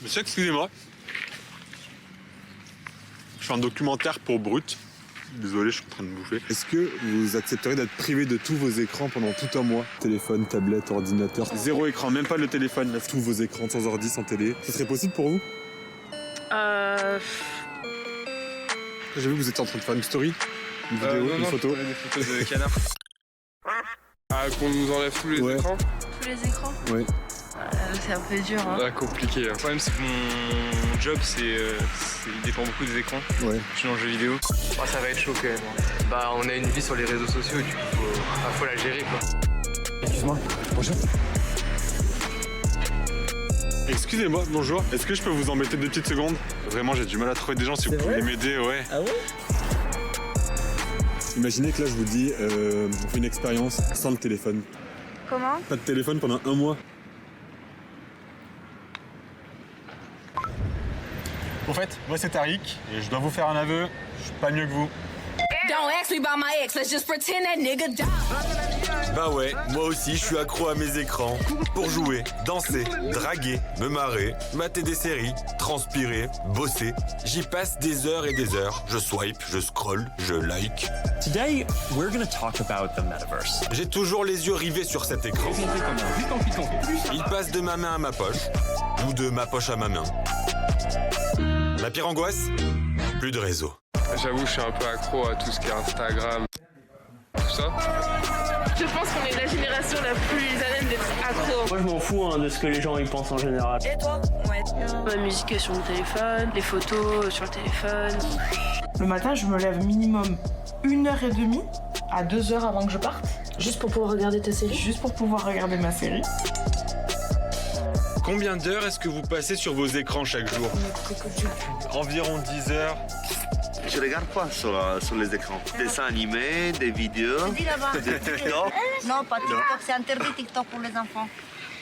Monsieur, excusez-moi. Je fais un documentaire pour Brut. Désolé, je suis en train de bouffer. Est-ce que vous accepteriez d'être privé de tous vos écrans pendant tout un mois? Téléphone, tablette, ordinateur. Zéro écran, même pas le téléphone. Là, tous vos écrans, sans ordi, sans télé. Ce serait possible pour vous? J'ai vu que vous étiez en train de faire une story, une vidéo, une photo. Des photos de canards. Qu'on nous enlève tous les écrans? Tous les écrans? Ouais. C'est un peu dur, hein. Compliqué. Le problème, c'est que mon job, il dépend beaucoup des écrans. Ouais. Je suis dans le jeu vidéo. Ça va être chaud quand même. On a une vie sur les réseaux sociaux et du coup, faut la gérer, quoi. Excuse-moi, bonjour. Excusez-moi, bonjour. Est-ce que je peux vous embêter 2 petites secondes? Vraiment, j'ai du mal à trouver des gens, si vous pouvez m'aider, ouais. Ah ouais? Imaginez que là, je vous dis, on fait une expérience sans le téléphone. Comment? Pas de téléphone pendant un mois. En fait, moi c'est Tariq, et je dois vous faire un aveu, je suis pas mieux que vous. Don't ask me about my ex, let's just pretend that nigga died. Bah ouais, moi aussi je suis accro à mes écrans. Pour jouer, danser, draguer, me marrer, mater des séries, transpirer, bosser. J'y passe des heures et des heures. Je swipe, je scroll, je like. Today, we're gonna talk about the metaverse. J'ai toujours les yeux rivés sur cet écran. Il passe de ma main à ma poche, ou de ma poche à ma main. La pire angoisse? Plus de réseau. J'avoue, je suis un peu accro à tout ce qui est Instagram, tout ça. Je pense qu'on est la génération la plus à même d'être accro. Moi je m'en fous de ce que les gens y pensent en général. Et toi? Ouais. La musique sur le téléphone, les photos sur le téléphone. Le matin, je me lève minimum 1h30 à 2h avant que je parte. Juste pour pouvoir regarder ta série? Juste pour pouvoir regarder ma série. Combien d'heures est-ce que vous passez sur vos écrans chaque jour? Environ 10 heures. Je regarde quoi sur les écrans? Des dessins animés, des vidéos, des TikTok. Non, pas TikTok, c'est interdit TikTok pour les enfants.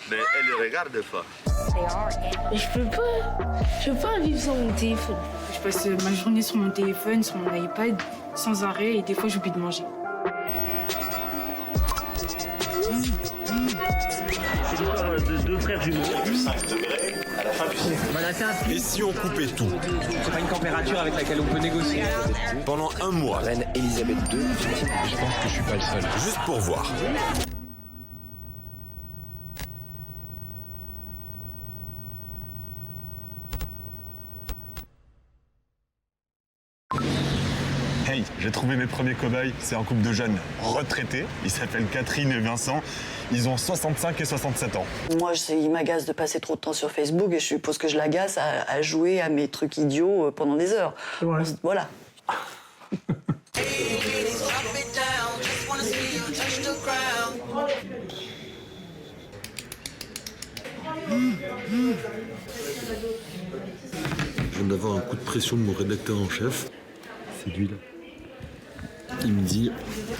Mais elle regarde des fois. Je peux pas vivre sans mon téléphone. Je passe ma journée sur mon téléphone, sur mon iPad, sans arrêt, et des fois j'oublie de manger. C'est l'histoire de 2 frères jumeaux. Du 5 degrés à la fin du cycle. Et si on coupait tout? C'est pas une température avec laquelle on peut négocier. Pendant un mois. Reine Elisabeth II. Je pense que je suis pas le seul. Juste pour voir. Hey, j'ai trouvé mes premiers cobayes. C'est un couple de jeunes retraités. Ils s'appellent Catherine et Vincent. Ils ont 65 et 67 ans. Moi, il m'agace de passer trop de temps sur Facebook et je suppose que je l'agace à jouer à mes trucs idiots pendant des heures. Ouais. Voilà. Je viens d'avoir un coup de pression de mon rédacteur en chef. C'est lui là. Il me dit,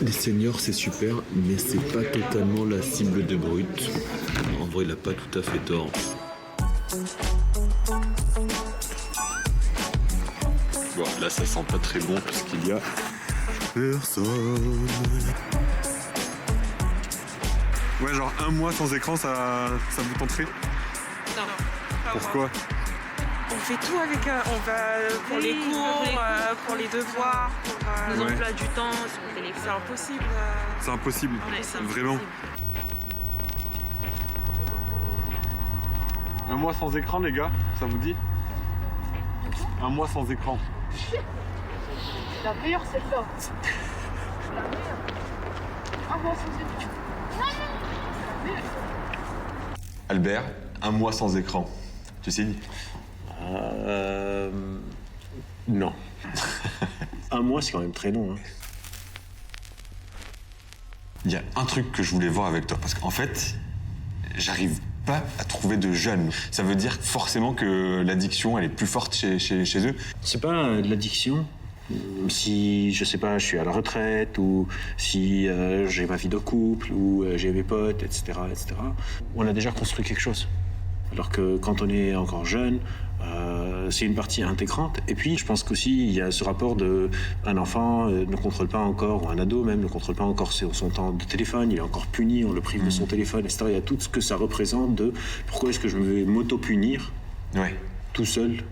les seniors c'est super, mais c'est pas totalement la cible de Brut. En vrai, il a pas tout à fait tort. Bon, là ça sent pas très bon puisqu'il y a personne. Ouais, genre un mois sans écran, ça vous tenterait? Non. Pourquoi? On fait tout avec on va pour les cours, pour les devoirs, pour Les Ouais. emplois du temps sur le téléphone. c'est impossible. C'est impossible. Ouais, c'est Vraiment. impossible. Un mois sans écran, les gars, ça vous dit? Un mois sans écran. La meilleure, c'est là. La meilleure. Ah bon, Albert, un mois sans écran. Tu signes? Non. Un mois, c'est quand même très long. Il y a un truc que je voulais voir avec toi, parce qu'en fait, j'arrive pas à trouver de jeunes. Ça veut dire forcément que l'addiction, elle est plus forte chez eux. C'est pas de l'addiction. Si, je sais pas, je suis à la retraite, ou si j'ai ma vie de couple, ou j'ai mes potes, etc., etc. On a déjà construit quelque chose. Alors que quand on est encore jeune, c'est une partie intégrante. Et puis, je pense qu'aussi, il y a ce rapport de un enfant ne contrôle pas encore, ou un ado même, ne contrôle pas encore son temps de téléphone, il est encore puni, on le prive de son téléphone, etc. Il y a tout ce que ça représente de pourquoi est-ce que je vais m'auto-punir Ouais. tout seul.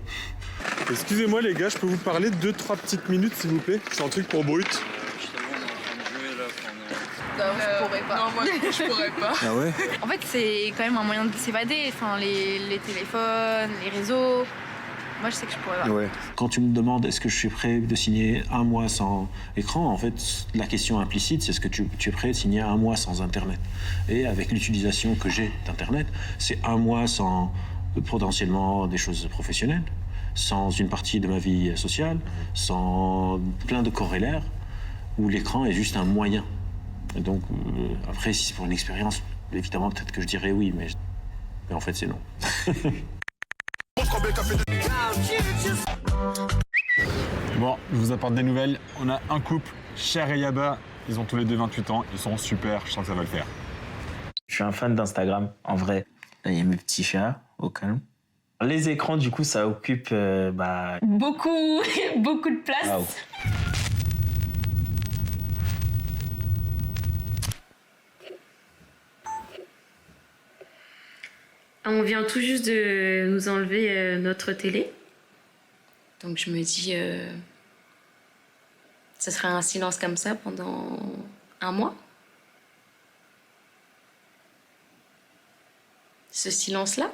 Excusez-moi les gars, je peux vous parler 2-3 petites minutes s'il vous plaît? C'est un truc pour Brut. Non, je pourrais pas. Non, moi, je pourrais pas. Ah ouais? En fait, c'est quand même un moyen de s'évader. Enfin, les téléphones, les réseaux. Moi, je sais que je pourrais pas. Ouais. Quand tu me demandes est-ce que je suis prêt de signer 1 mois sans écran, en fait, la question implicite, c'est est-ce que tu es prêt de signer 1 mois sans Internet? Et avec l'utilisation que j'ai d'Internet, c'est 1 mois sans potentiellement des choses professionnelles, sans une partie de ma vie sociale, sans plein de corrélaires, où l'écran est juste un moyen. Et donc, après, si c'est pour une expérience, évidemment, peut-être que je dirais oui, mais en fait, c'est non. Bon, je vous apporte des nouvelles. On a un couple, Cher et Yaba. Ils ont tous les deux 28 ans. Ils sont super. Je sens que ça va le faire. Je suis un fan d'Instagram, en vrai. Là, il y a mes petits chats, au calme. Les écrans, du coup, ça occupe... Beaucoup, beaucoup de place. Wow. On vient tout juste de nous enlever notre télé. Donc je me dis, ça serait un silence comme ça pendant 1 mois. Ce silence-là.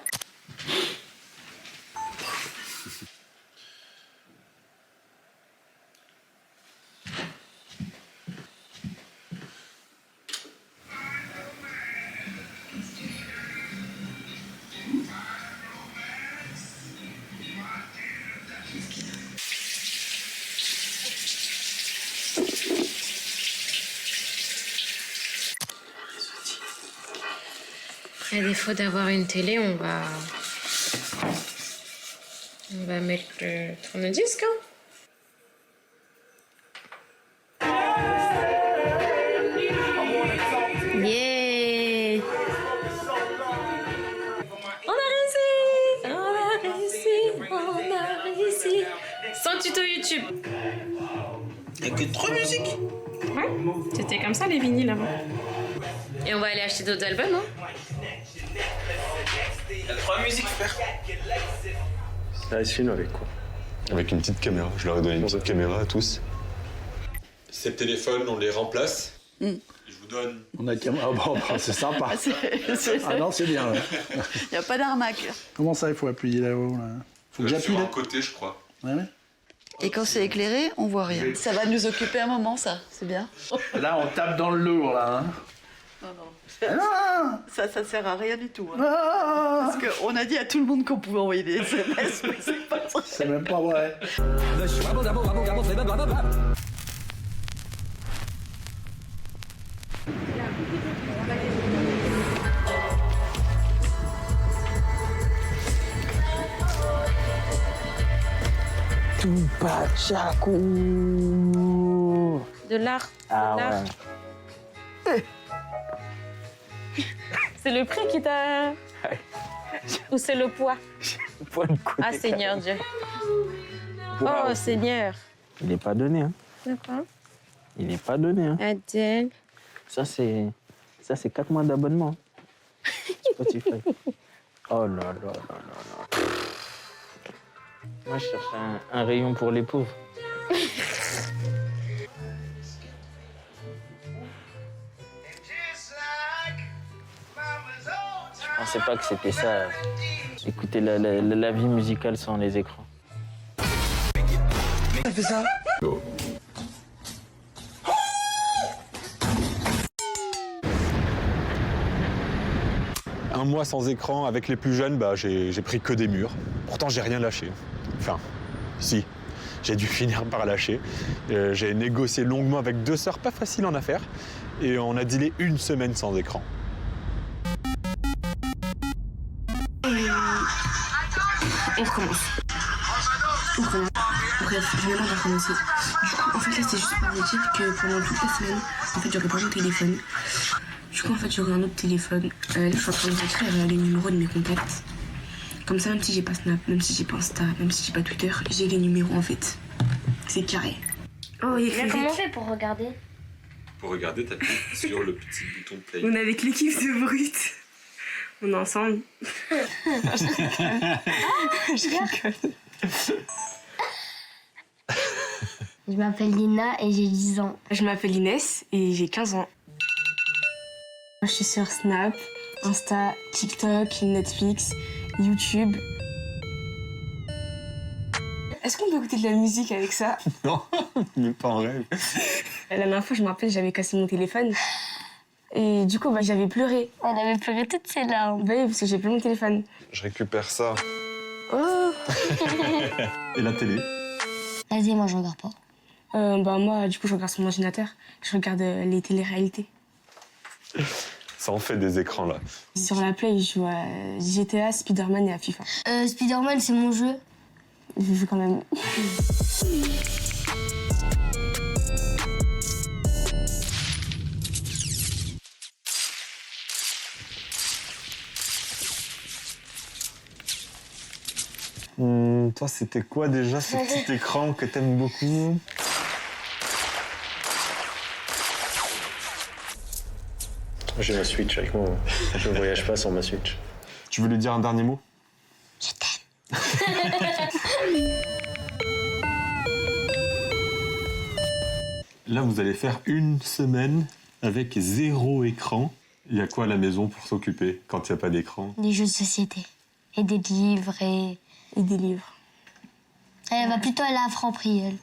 À défaut d'avoir une télé, on va mettre le tourne-disque. Yeah! On a réussi! Sans tuto YouTube. Il n'y a que 3 musiques. Ouais, c'était comme ça les vinyles avant. Et on va aller acheter d'autres albums, hein? Il y a 3 musiques, frère. Ça se filme avec quoi? Avec une petite caméra. Je leur ai donné une petite caméra à tous. Ces téléphones, on les remplace. Je vous donne... On a c'est sympa. Ah non, c'est bien. Il n'y a pas d'arnaque. Comment ça, il faut appuyer là-haut là? Faut que j'appuie sur là. un côté, je crois. Ouais. Et quand c'est éclairé, on voit rien. Ça va nous occuper un moment, ça. C'est bien. Là, on tape dans le lourd, là. Hein. Non. Ça sert à rien du tout. Hein. Parce qu'on a dit à tout le monde qu'on pouvait envoyer des SMS, mais c'est pas vrai. C'est même pas vrai. Tupachaku. De l'art. Ah ouais. C'est le prix qui t'a... Ou c'est le poids? Ah, Seigneur Dieu. Oh, Seigneur. Il n'est pas donné, hein. D'accord. Il n'est pas donné, hein. Adèle. Ça, c'est 4 mois d'abonnement. Spotify. Oh là là là là là. Moi, je cherche un rayon pour les pauvres. Je pensais pas que c'était ça. Écouter la vie musicale sans les écrans. Ça fait ça. Un mois sans écran avec les plus jeunes, j'ai pris que des murs. Pourtant, j'ai rien lâché. Enfin, si, j'ai dû finir par lâcher. J'ai négocié longuement avec 2 sœurs pas faciles en affaires et on a dealé 1 semaine sans écran. On recommence. Bref, je viens de recommencer. Du coup, en fait, là, c'est juste pour vous dire que pendant toute la semaine, en fait, j'aurais pas mon téléphone. Du coup, en fait, j'aurai un autre téléphone. Là, je suis en train de écrire les numéros de mes contacts. Comme ça, même si j'ai pas Snap, même si j'ai pas Insta, même si j'ai pas Twitter, j'ai les numéros, en fait. C'est carré. Oh, il Mais comment on fait pour regarder? Pour regarder, t'appuies sur le petit bouton play. On est avec l'équipe de Brut. On est ensemble. Je rigole. Je m'appelle Lina et j'ai 10 ans. Je m'appelle Inès et j'ai 15 ans. Je suis sur Snap, Insta, TikTok, Netflix, YouTube. Est-ce qu'on peut écouter de la musique avec ça? Non, mais pas en rêve. La dernière fois, je me rappelle, j'avais cassé mon téléphone. Et du coup, j'avais pleuré. On avait pleuré toutes ces larmes. Bah oui, parce que j'ai plus mon téléphone. Je récupère ça. Oh. Et la télé? Vas-y, moi je regarde pas. Moi, du coup, je regarde sur mon ordinateur. Je regarde les téléréalités. Ça en fait des écrans, là. Sur la Play, je joue à GTA, Spider-Man et à FIFA. Spider-Man, c'est mon jeu. Je joue quand même. Toi, c'était quoi déjà ce petit écran que t'aimes beaucoup? J'ai ma Switch avec moi. Je ne voyage pas sans ma Switch. Tu veux lui dire un dernier mot? Je t'aime. Là, vous allez faire une semaine avec 0 écran. Il y a quoi à la maison pour s'occuper quand il n'y a pas d'écran? Des jeux de société. Et des livres et des livres. Elle va plutôt aller à Franprix, elle.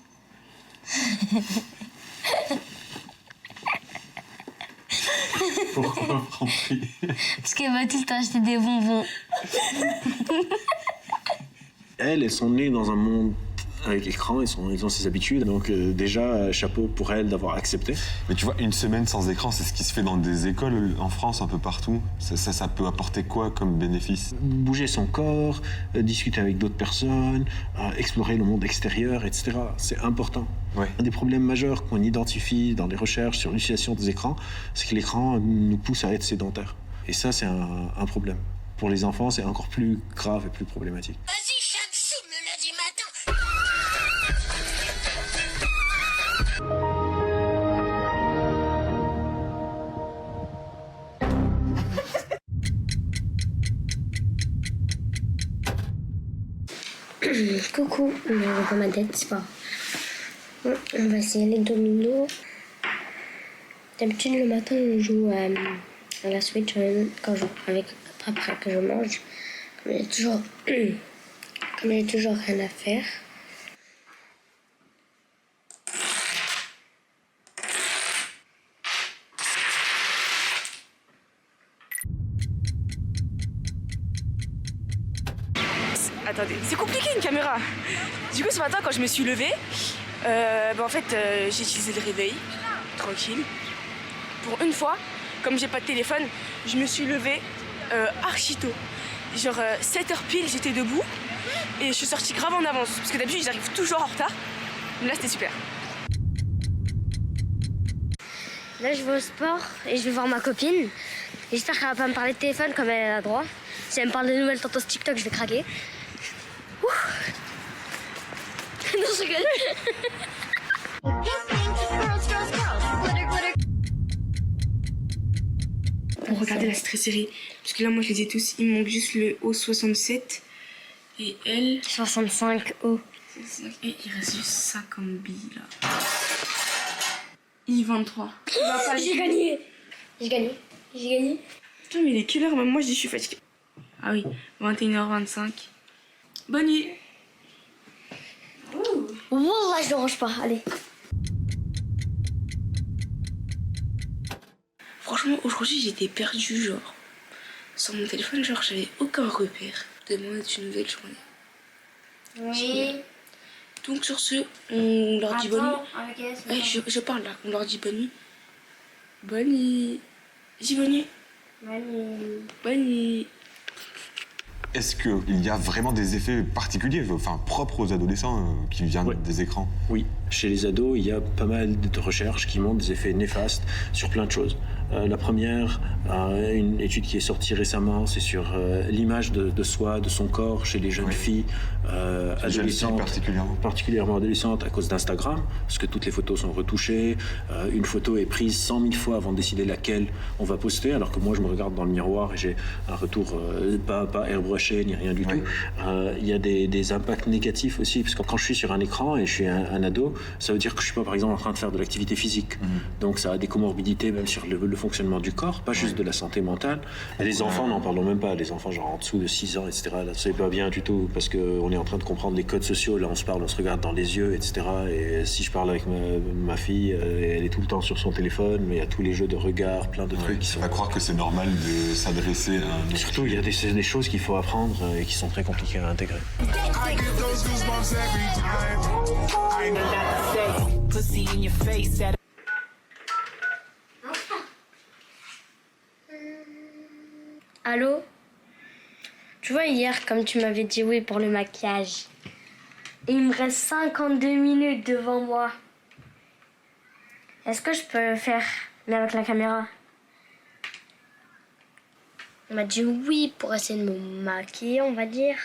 Pourquoi Franprix? Parce qu'elle va tout le temps acheter des bonbons. Elles sont nées dans un monde avec écran, ils ont ses habitudes. Donc déjà, chapeau pour elles d'avoir accepté. Mais tu vois, une semaine sans écran, c'est ce qui se fait dans des écoles en France, un peu partout. Ça peut apporter quoi comme bénéfice? Bouger son corps, discuter avec d'autres personnes, explorer le monde extérieur, etc. C'est important. Ouais. Un des problèmes majeurs qu'on identifie dans les recherches sur l'utilisation des écrans, c'est que l'écran nous pousse à être sédentaires. Et ça, c'est un problème. Pour les enfants, c'est encore plus grave et plus problématique. Vas-y, Shamsou, le lundi matin. Coucou, je reprends ma tête, c'est pas. On va essayer les dominos. D'habitude, le matin, je joue à la Switch après que je mange. Comme j'ai toujours rien à faire. Attendez, c'est compliqué une caméra. Du coup, ce matin, quand je me suis levée, en fait, j'ai utilisé le réveil, tranquille. Pour une fois, comme j'ai pas de téléphone, je me suis levée archi tôt. Genre 7h pile, j'étais debout et je suis sortie grave en avance. Parce que d'habitude, j'arrive toujours en retard. Mais là, c'était super. Là, je vais au sport et je vais voir ma copine. J'espère qu'elle va pas me parler de téléphone comme elle a droit. Si elle me parle de nouvelles tendances TikTok, je vais craquer. Ouh. Non, je rigole. Pour regarder la stress série. Parce que là, moi, je les ai tous. Il me manque juste le O67 et elle. 65 O. Et il reste juste ça comme bille là. I23. J'ai gagné. J'ai gagné. J'ai gagné. Putain, mais il est quelle heure? Même moi, je dis je suis fatiguée. Ah oui, 21h25. Bonne nuit. Wallah, je ne range pas. Allez. Franchement, aujourd'hui, j'étais perdue, genre. Sans mon téléphone, genre, j'avais aucun repère. Demain est une nouvelle journée. Oui. Donc, sur ce, on leur dit bonne nuit. Avec Je parle là, on leur dit bonne nuit. Bonne nuit. Dis bonne nuit. Bonne nuit. Est-ce qu'il y a vraiment des effets particuliers, enfin propres aux adolescents qui viennent des écrans? Oui, Chez les ados, il y a pas mal de recherches qui montrent des effets néfastes sur plein de choses. La première, une étude qui est sortie récemment, c'est sur l'image de soi, de son corps chez les jeunes filles adolescentes, particulièrement adolescentes à cause d'Instagram, parce que toutes les photos sont retouchées. Une photo est prise 100 000 fois avant de décider laquelle on va poster, alors que moi je me regarde dans le miroir et j'ai un retour pas airbrushé ni rien du tout. Il y a des impacts négatifs aussi, parce que quand je suis sur un écran et je suis un ado, ça veut dire que je suis pas par exemple en train de faire de l'activité physique. Donc ça a des comorbidités même sur le fonctionnement du corps, pas juste de la santé mentale. Et les enfants, n'en parlons même pas. Les enfants genre en dessous de 6 ans, etc. Là, c'est pas bien du tout parce qu'on est en train de comprendre les codes sociaux. Là, on se parle, on se regarde dans les yeux, etc. Et si je parle avec ma fille, elle est tout le temps sur son téléphone, mais il y a tous les jeux de regard, plein de trucs qui sont... On va croire que c'est normal de s'adresser à un... Surtout, il y a des choses qu'il faut apprendre et qui sont très compliquées à intégrer. Allô? Tu vois, hier, comme tu m'avais dit oui pour le maquillage, et il me reste 52 minutes devant moi. Est-ce que je peux le faire, mais avec la caméra? On m'a dit oui pour essayer de me maquiller, on va dire.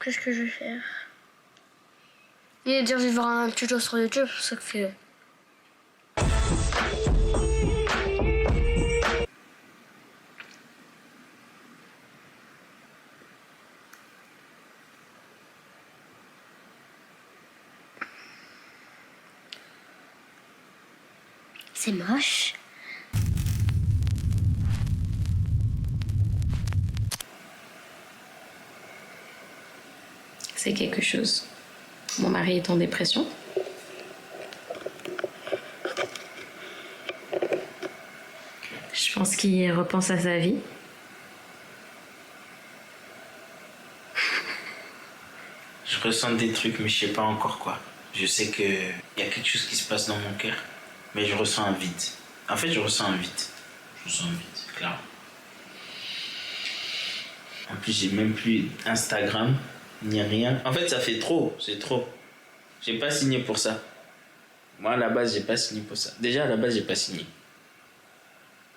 Qu'est-ce que je vais faire? Il a dit je vais voir un tuto sur YouTube, c'est ce que fait. C'est moche. C'est quelque chose. Mon mari est en dépression. Je pense qu'il repense à sa vie. Je ressens des trucs, mais je sais pas encore quoi. Je sais qu'il y a quelque chose qui se passe dans mon cœur, mais je ressens un vide. En fait, je ressens un vide. Je ressens un vide, clair. En plus, j'ai même plus Instagram, ni rien. En fait, ça fait trop, c'est trop. J'ai pas signé pour ça. Moi, à la base, j'ai pas signé pour ça. Déjà, à la base, j'ai pas signé.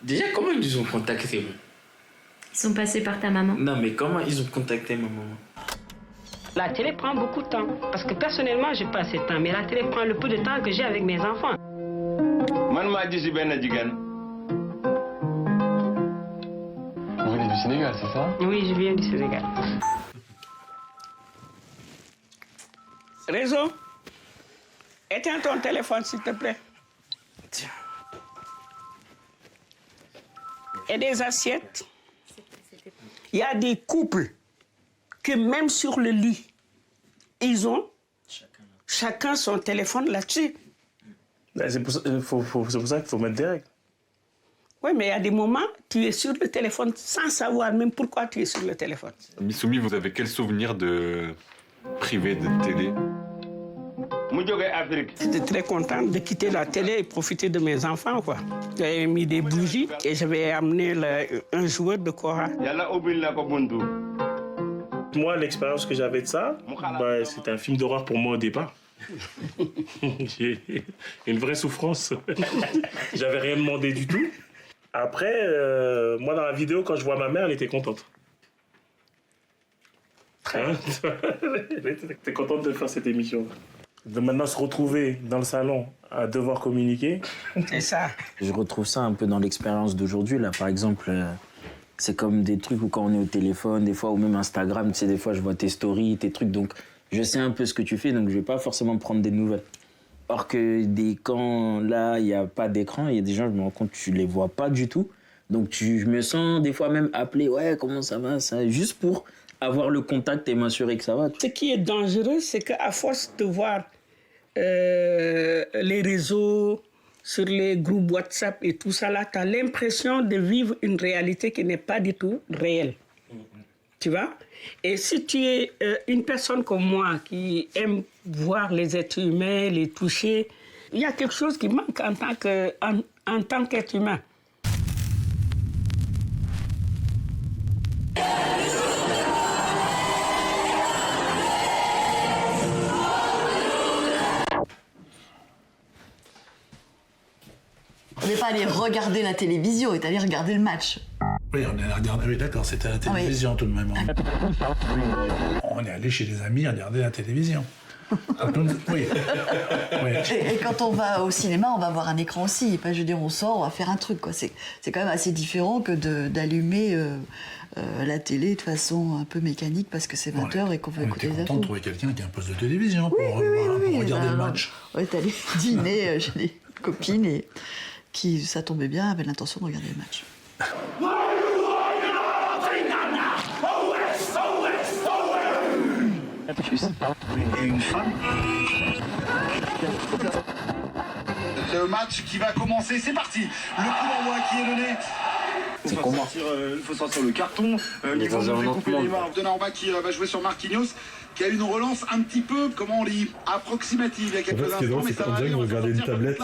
Déjà, comment ils ont contacté moi? Ils sont passés par ta maman. Non, mais comment ils ont contacté ma maman? La télé prend beaucoup de temps. Parce que personnellement, j'ai pas assez de temps. Mais la télé prend le peu de temps que j'ai avec mes enfants. Vous venez du Sénégal, c'est ça? Oui, je viens du Sénégal. Réseau, éteins ton téléphone, s'il te plaît. Tiens. Et des assiettes. Il y a des couples que même sur le lit, ils ont chacun son téléphone là-dessus. C'est pour ça qu'il faut mettre des règles. Oui, mais il y a des moments, tu es sur le téléphone sans savoir même pourquoi tu es sur le téléphone. Missoumi, vous avez quel souvenir de privé de télé? J'étais très contente de quitter la télé et profiter de mes enfants, quoi. J'avais mis des bougies et j'avais amené un joueur de Kora. Moi, l'expérience que j'avais de ça, c'était un film d'horreur pour moi au départ. J'ai une vraie souffrance. J'avais rien demandé du tout. Après, moi, dans la vidéo, quand je vois ma mère, elle était contente. Hein? Elle était contente de faire cette émission. De maintenant se retrouver dans le salon à devoir communiquer. C'est ça. Je retrouve ça un peu dans l'expérience d'aujourd'hui. Là, par exemple, c'est comme des trucs où quand on est au téléphone, des fois, ou même Instagram, tu sais, des fois, je vois tes stories, tes trucs. Donc, je sais un peu ce que tu fais, donc je vais pas forcément prendre des nouvelles. Or que quand là, il n'y a pas d'écran, il y a des gens, je me rends compte, tu les vois pas du tout. Donc, je me sens des fois même appelé, ouais, comment ça va, ça, juste pour avoir le contact et m'assurer que ça va. Ce qui est dangereux, c'est qu'à force de voir les réseaux, sur les groupes WhatsApp et tout ça, là, tu as l'impression de vivre une réalité qui n'est pas du tout réelle. Tu vois? Et si tu es une personne comme moi qui aime voir les êtres humains, les toucher, il y a quelque chose qui manque en tant qu'être humain. On n'est pas allé regarder la télévision, on est allé regarder le match. Oui, on est allé regarder. Oui, d'accord, c'était à la télévision tout de même. On est allé chez les amis regarder la télévision. Oui. Et quand on va au cinéma, on va voir un écran aussi. Je veux dire, on sort, on va faire un truc, quoi. C'est quand même assez différent que d'allumer la télé de façon un peu mécanique parce que c'est 20h et qu'on veut écouter les infos. On est content de trouver quelqu'un qui a un poste de télévision pour regarder le match. On est allé dîner chez des copines et qui, ça tombait bien, avaient l'intention de regarder le match. Et une femme. Le match qui va commencer, c'est parti. Le coup d'envoi qui est donné. Il faut sortir le carton. Niveau de couper les mains. Donnarumma qui va jouer sur Marquinhos, qui a une relance un petit peu, comment on dit, approximative il y a quelques instants. Mais ça va aller, on va regarder une tablette.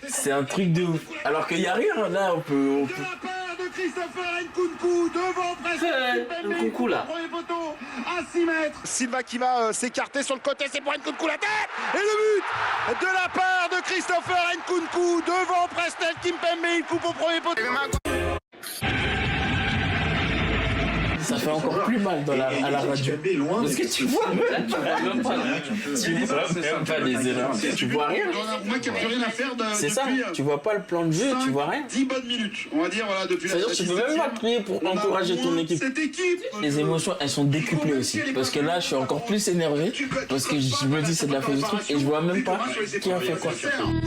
C'est un truc de ouf. Alors qu'il n'y a rien, là, on peut... Christopher Nkunku devant presque Nkunku là. Premier poteau à 6 mètres. Silva qui va s'écarter sur le côté, c'est pour Nkunku la tête. Et le but de la part de Christopher Nkunku devant Presnel Kimpembe. Il coupe au premier poteau. Ça fait encore plus mal à la radio. Parce que tu vois même pas les erreurs. Tu vois rien. C'est ça, tu vois pas le plan de jeu, tu vois rien. 10 bonnes minutes, on va dire, voilà, depuis la. C'est-à-dire tu peux même pas crier pour encourager ton équipe. Les émotions, elles sont décuplées aussi. Parce que là, je suis encore plus énervé. Parce que je me dis c'est de la faute du truc et je vois même pas qui a fait quoi. Non.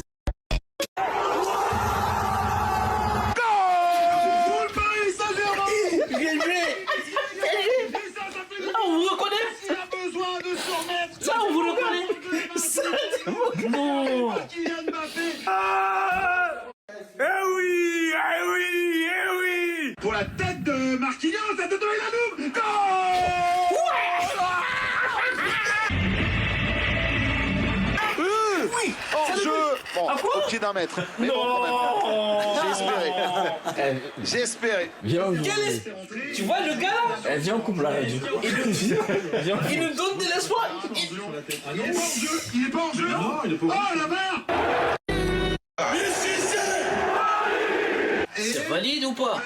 Oui. Pour la tête de Marquinhos, la tête de Wijnaldum. Goal. Oui. Hors-jeu. Bon, au pied d'un mètre. Mais bon, quand même. J'ai espéré. Tu vois le gars là? Viens, on coupe la radio. Il nous donne de l'espoir. Il est pas hors-jeu. Non, il est pas hors-jeu. Oh la barre. C'est valide ou pas?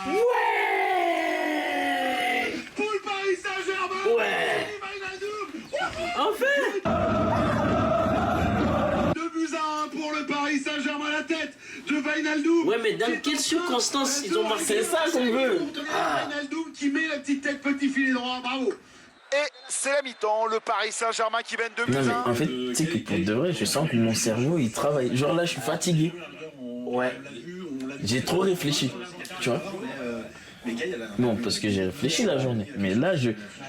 Ouais. Pour le Paris Saint-Germain. Ouais. Enfin. 2-1 pour le Paris Saint-Germain, la tête de Wijnaldum. Ouais, mais dans quelles circonstances ils ont marqué? C'est ça qu'on veut. Wijnaldum qui met la petite tête, petit filet droit, bravo. Et c'est la mi-temps, le Paris Saint-Germain qui mène 2-1. Non mais en fait, tu sais que pour de vrai, je sens que mon cerveau il travaille. Genre là, je suis fatigué. Ouais. J'ai trop réfléchi, tu vois. Bon, parce que j'ai réfléchi la journée. Mais là,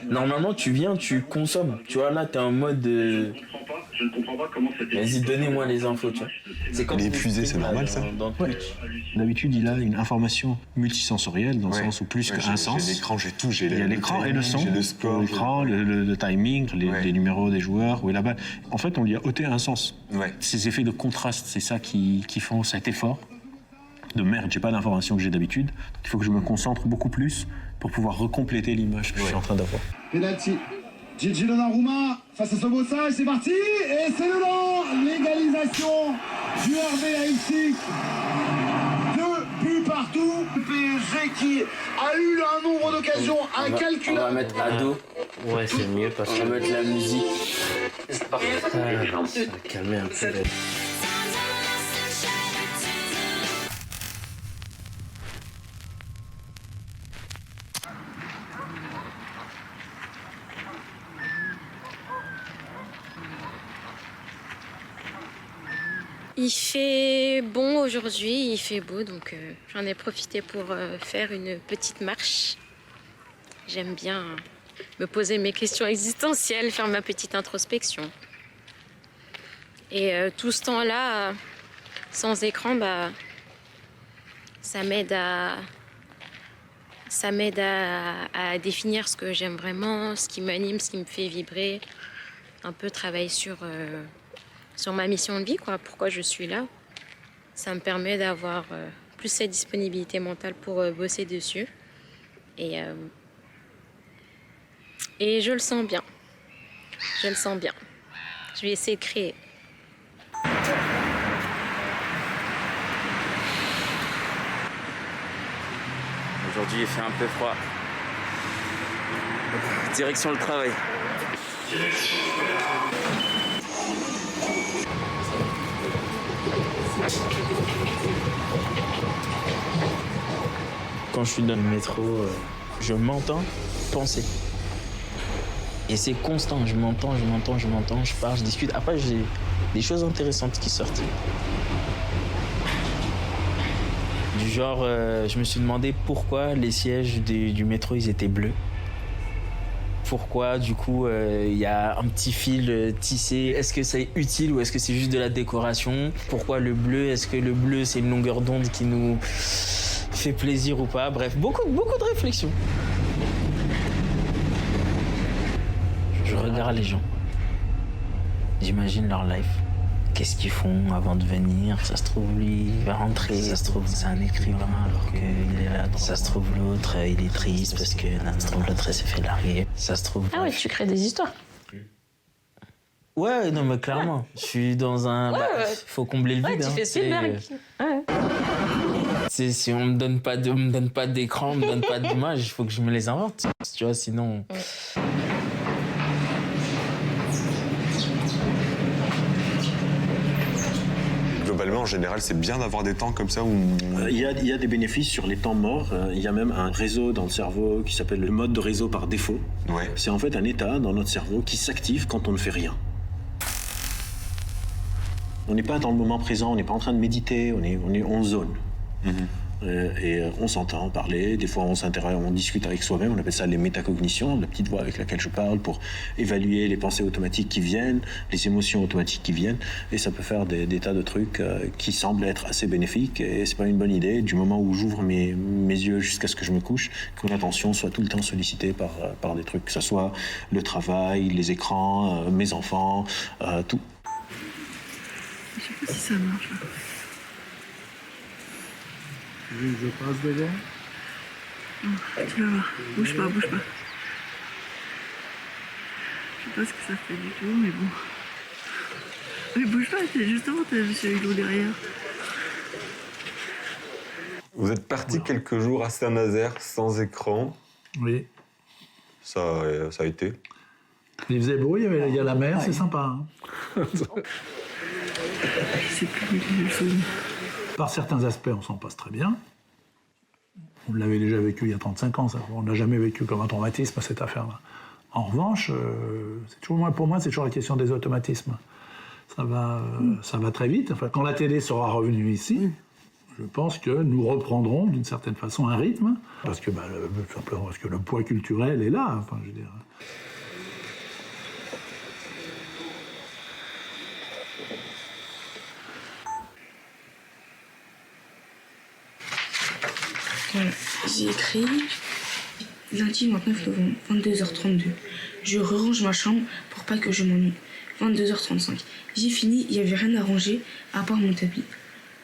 normalement, tu viens, tu consommes. Tu vois, là, t'es en mode... Je ne comprends pas comment c'était... Vas-y, donnez-moi les infos, tu vois. C'est comme il est épuisé, c'est normal, ça. Dans Twitch. D'habitude, il a une information multisensorielle, dans le sens où plus qu'un sens. J'ai l'écran, j'ai tout. Il y a l'écran et le son. J'ai le score. L'écran, le timing, les numéros des joueurs, où est la balle. En fait, on lui a ôté un sens. Ces effets de contraste, c'est ça qui font cet effort. De merde, j'ai pas d'informations que j'ai d'habitude. Donc il faut que je me concentre beaucoup plus pour pouvoir recompléter l'image que je suis en train d'avoir. Penalty. Gigi Donnarumma face à Sobosa et c'est parti. Et c'est dedans. L'égalisation du RB Leipzig. 2 buts partout. Le PSG qui a eu un nombre d'occasions incalculable. On va mettre ado. Ouais, c'est mieux parce qu'on va mettre la musique. C'est parfait. Ça va calmer un peu. Il fait bon aujourd'hui, il fait beau, donc j'en ai profité pour faire une petite marche. J'aime bien me poser mes questions existentielles, faire ma petite introspection. Et tout ce temps-là, sans écran, ça m'aide à définir ce que j'aime vraiment, ce qui m'anime, ce qui me fait vibrer. Un peu travailler sur ma mission de vie, quoi, pourquoi je suis là. Ça me permet d'avoir plus cette disponibilité mentale pour bosser dessus. Et je le sens bien. Je le sens bien. Je vais essayer de créer. Aujourd'hui, il fait un peu froid. Direction le travail. Quand je suis dans le métro, je m'entends penser. Et c'est constant, je m'entends, je pars, je discute. Après, j'ai des choses intéressantes qui sortent. Du genre, je me suis demandé pourquoi les sièges du métro, ils étaient bleus. Pourquoi, du coup, il y a un petit fil tissé. Est-ce que c'est utile ou est-ce que c'est juste de la décoration? Pourquoi le bleu? Est-ce que le bleu, c'est une longueur d'onde qui nous fait plaisir ou pas? Bref, beaucoup de réflexions. Je regarde les gens. J'imagine leur life. Qu'est-ce qu'ils font avant de venir? Ça se trouve, lui, il va rentrer. Ça se trouve, c'est un écrivain alors qu'il est là. Ça se trouve, l'autre, il est triste parce que ça se trouve, l'autre, il s'est fait larguer. Ça se trouve... Ah ouais, tu crées des histoires. Ouais, non, mais clairement. Je suis dans un... faut combler le vide. Ouais, tu fais Spielberg. Ouais. Si on me donne pas d'écran, on me donne pas d'image, il faut que je me les invente. Tu vois, sinon... Ouais. Globalement, en général, c'est bien d'avoir des temps comme ça où... Il y a des bénéfices sur les temps morts. Il y a même un réseau dans le cerveau qui s'appelle le mode de réseau par défaut. Ouais. C'est en fait un état dans notre cerveau qui s'active quand on ne fait rien. On n'est pas dans le moment présent, on n'est pas en train de méditer, on zone. Et on s'entend parler, des fois on s'intéresse, on discute avec soi-même, on appelle ça les métacognitions, la petite voix avec laquelle je parle pour évaluer les pensées automatiques qui viennent, les émotions automatiques qui viennent, et ça peut faire des tas de trucs qui semblent être assez bénéfiques, et c'est pas une bonne idée du moment où j'ouvre mes yeux jusqu'à ce que je me couche, que mon attention soit tout le temps sollicitée par des trucs, que ce soit le travail, les écrans, mes enfants, tout. Je sais pas si ça marche là. Je passe devant. Tu vas voir. Bouge pas. Je sais pas ce que ça fait du tout, mais bon. Mais bouge pas, justement, t'as juste eu l'eau derrière. Vous êtes parti quelques jours à Saint-Nazaire sans écran. Oui. Ça a été. Il faisait beau, il y a la mer, c'est sympa. Hein. C'est plus que Par certains aspects, on s'en passe très bien. On l'avait déjà vécu il y a 35 ans, ça. On n'a jamais vécu comme un traumatisme cette affaire-là. En revanche, pour moi, c'est toujours la question des automatismes. Ça va très vite. Enfin, quand la télé sera revenue ici, je pense que nous reprendrons d'une certaine façon un rythme, parce que le poids culturel est là. Enfin, je veux dire. Voilà, j'ai écrit lundi 29 novembre, 22h32. Je range ma chambre pour pas que je m'ennuie. 22h35. J'ai fini, il n'y avait rien à ranger à part mon tapis.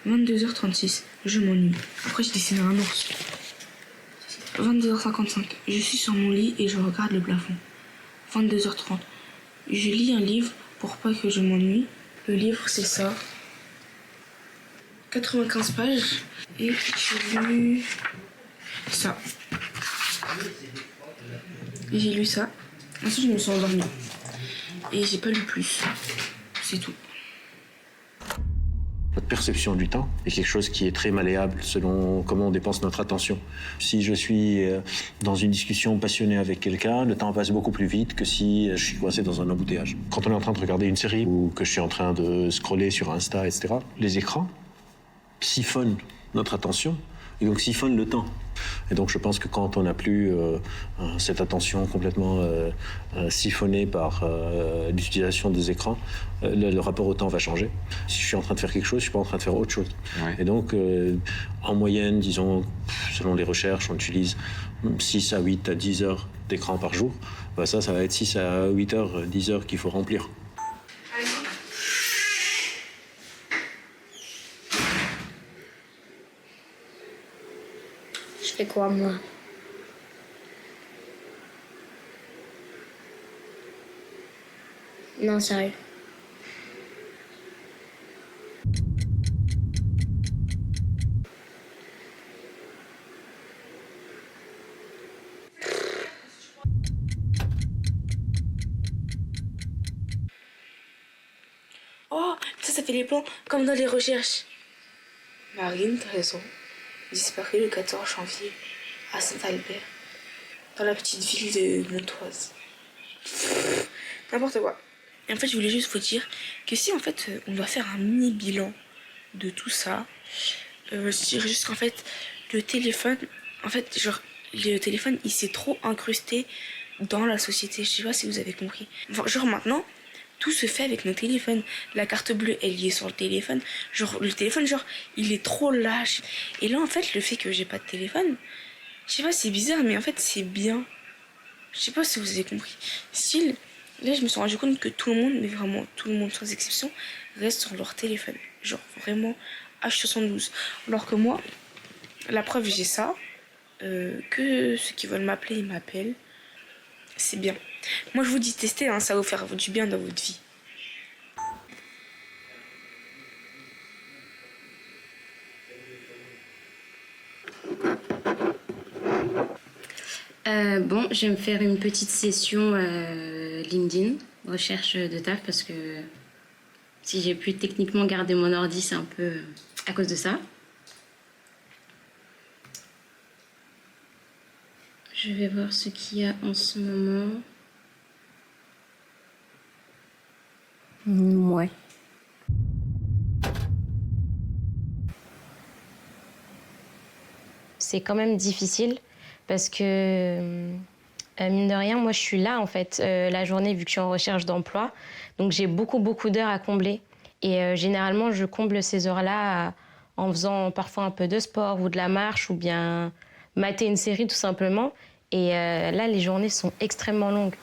22h36. Je m'ennuie. Après, j'ai dessiné un ours. 22h55. Je suis sur mon lit et je regarde le plafond. 22h30. Je lis un livre pour pas que je m'ennuie. Le livre, c'est ça. 95 pages. Et j'ai lu ça. Et j'ai lu ça. Ensuite, je me suis endormie. Et j'ai pas lu plus. C'est tout. Notre perception du temps est quelque chose qui est très malléable selon comment on dépense notre attention. Si je suis dans une discussion passionnée avec quelqu'un, le temps passe beaucoup plus vite que si je suis coincé dans un embouteillage. Quand on est en train de regarder une série ou que je suis en train de scroller sur Insta, etc., les écrans siphonnent notre attention et donc siphonnent le temps. Et donc je pense que quand on n'a plus cette attention complètement siphonnée par l'utilisation des écrans, le rapport au temps va changer. Si je suis en train de faire quelque chose, je suis pas en train de faire autre chose. Ouais. Et donc en moyenne, disons, selon les recherches, on utilise 6 à 8 à 10 heures d'écran par jour. Ben ça va être 6 à 8 heures, 10 heures qu'il faut remplir. Je fais quoi, moi? Non, sérieux. fait les plans comme dans les recherches. Marine, t'as raison. Disparu le 14 janvier à Saint-Albert, dans la petite ville de Montoise. N'importe quoi. Et en fait, je voulais juste vous dire que si en fait on doit faire un mini bilan de tout ça, je dirais juste qu'en fait le téléphone, le téléphone il s'est trop incrusté dans la société. Je sais pas si vous avez compris. Genre maintenant, tout se fait avec nos téléphones. La carte bleue, elle y est sur le téléphone. Genre le téléphone, il est trop lâche. Et là en fait, le fait que j'ai pas de téléphone, je sais pas, c'est bizarre, mais en fait c'est bien. Je sais pas si vous avez compris. Style, là je me suis rendu compte que tout le monde, mais vraiment tout le monde sans exception, reste sur leur téléphone. Genre vraiment H72. Alors que moi, la preuve j'ai ça, que ceux qui veulent m'appeler, ils m'appellent. C'est bien. Moi je vous dis tester, hein, ça va vous faire du bien dans votre vie. Bon, je vais me faire une petite session LinkedIn, recherche de taf, parce que si j'ai pu techniquement garder mon ordi, c'est un peu à cause de ça. Je vais voir ce qu'il y a en ce moment. Ouais. C'est quand même difficile parce que, mine de rien, moi je suis là en fait la journée vu que je suis en recherche d'emploi. Donc j'ai beaucoup d'heures à combler. Et généralement, je comble ces heures-là en faisant parfois un peu de sport ou de la marche ou bien mater une série tout simplement. Et là, les journées sont extrêmement longues.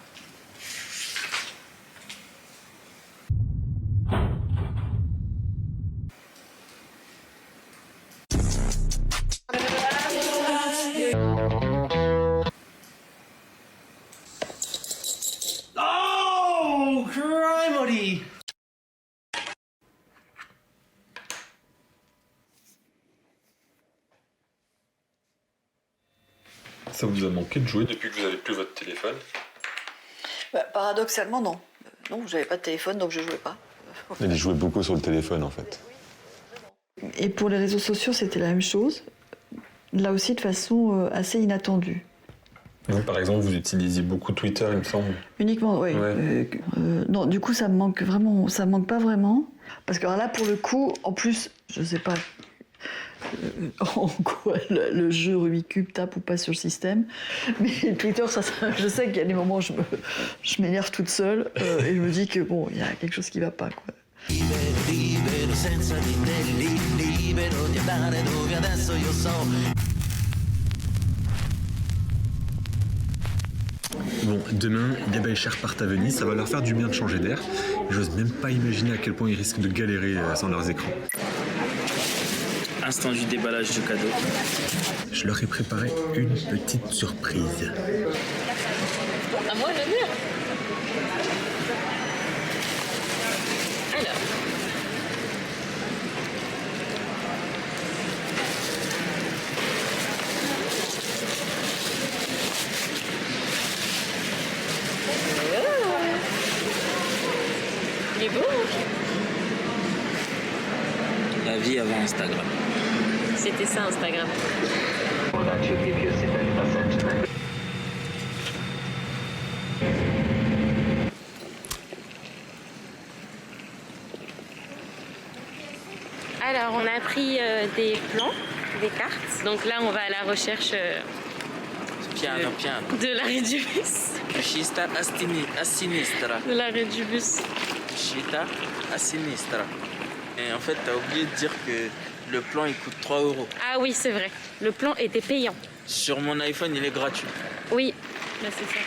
Oh, criminy! Ça vous a manqué de jouer depuis que vous avez plus votre téléphone? Paradoxalement, non. Non, j'avais pas de téléphone, donc je jouais pas. Elle jouait beaucoup sur le téléphone, en fait. Et pour les réseaux sociaux, c'était la même chose. Là aussi, de façon assez inattendue. Vous, par exemple, vous utilisiez beaucoup Twitter, il me semble. Uniquement, oui. Ouais. Non, du coup, ça me manque vraiment. Ça me manque pas vraiment. Parce que là, pour le coup, en plus, je sais pas en quoi le jeu Rubik's Cube tape ou pas sur le système. Mais Twitter, je sais qu'il y a des moments où je m'énerve toute seule et je me dis que bon, il y a quelque chose qui va pas, quoi. Bon, demain, Gaba et Cher partent à Venise, ça va leur faire du bien de changer d'air. J'ose même pas imaginer à quel point ils risquent de galérer sans leurs écrans. Instant du déballage du cadeau. Je leur ai préparé une petite surprise. À moi le mur. Alors. Il est beau. La vie avant Instagram. C'était ça Instagram. Alors on a pris des plans, des cartes. Donc là on va à la recherche Piano. de l'arrêt du bus. Uscita a sinistra. De l'arrêt du bus. Uscita a sinistra. Et en fait, t'as oublié de dire que le plan il coûte 3 €. Ah oui, c'est vrai. Le plan était payant. Sur mon iPhone, il est gratuit. Oui, là c'est sorti.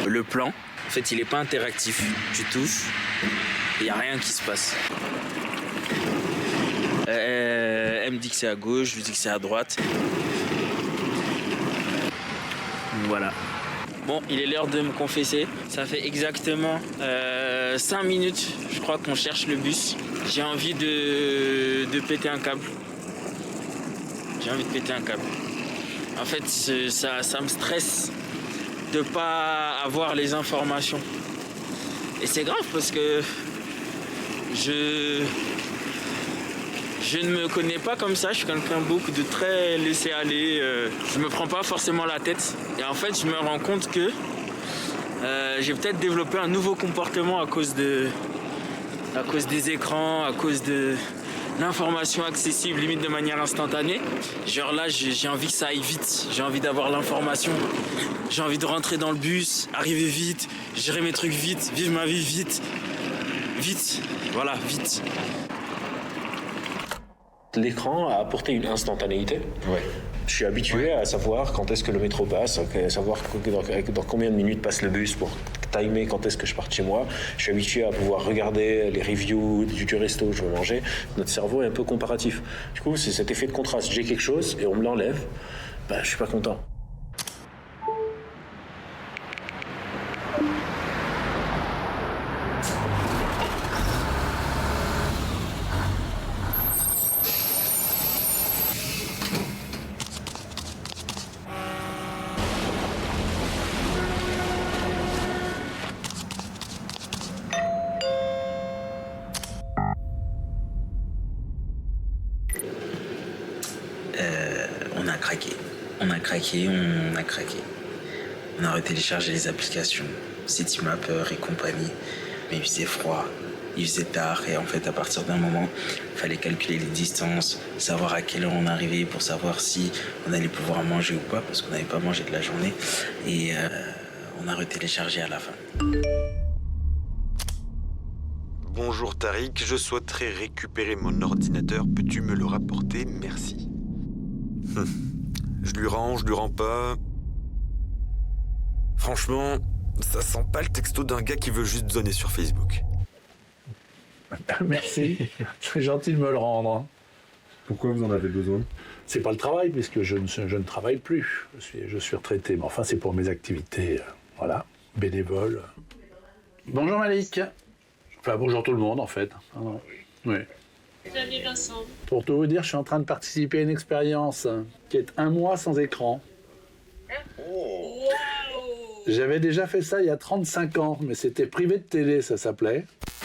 Le plan, en fait, il est pas interactif. Tu touches, il n'y a rien qui se passe. Elle me dit que c'est à gauche, je lui dis que c'est à droite. Voilà. Bon, il est l'heure de me confesser. Ça fait exactement 5 minutes, je crois, qu'on cherche le bus. J'ai envie de péter un câble. En fait, ça me stresse de pas avoir les informations. Et c'est grave parce que je ne me connais pas comme ça, je suis quelqu'un beaucoup de très laissé aller, je me prends pas forcément la tête. Et en fait, je me rends compte que j'ai peut-être développé un nouveau comportement à cause des écrans, à cause de l'information accessible limite de manière instantanée. Genre là, j'ai envie que ça aille vite, j'ai envie d'avoir l'information, j'ai envie de rentrer dans le bus, arriver vite, gérer mes trucs vite, vivre ma vie vite, voilà, vite. L'écran a apporté une instantanéité. Ouais. Je suis habitué à savoir quand est-ce que le métro passe, à savoir dans combien de minutes passe le bus pour timer quand est-ce que je parte chez moi. Je suis habitué à pouvoir regarder les reviews du resto où je veux manger. Notre cerveau est un peu comparatif. Du coup, c'est cet effet de contraste. J'ai quelque chose et on me l'enlève, je suis pas content. On a craqué. On a retéléchargé les applications, Citymapper et compagnie. Mais il faisait froid, il faisait tard. Et en fait, à partir d'un moment, il fallait calculer les distances, savoir à quelle heure on arrivait pour savoir si on allait pouvoir manger ou pas, parce qu'on n'avait pas mangé de la journée. Et on a retéléchargé à la fin. Bonjour Tariq, je souhaiterais récupérer mon ordinateur. Peux-tu me le rapporter? Merci. Je lui rends pas. Franchement, ça sent pas le texto d'un gars qui veut juste zoner sur Facebook. Merci, c'est gentil de me le rendre. Pourquoi vous en avez besoin? C'est pas le travail, puisque je ne travaille plus. Je suis retraité, mais enfin, c'est pour mes activités, bénévoles. Bonjour Malik. Enfin, bonjour tout le monde, en fait. Oui. Salut Vincent. Pour tout vous dire, je suis en train de participer à une expérience qui est 1 mois sans écran. Wow. J'avais déjà fait ça il y a 35 ans, mais c'était privé de télé, ça s'appelait.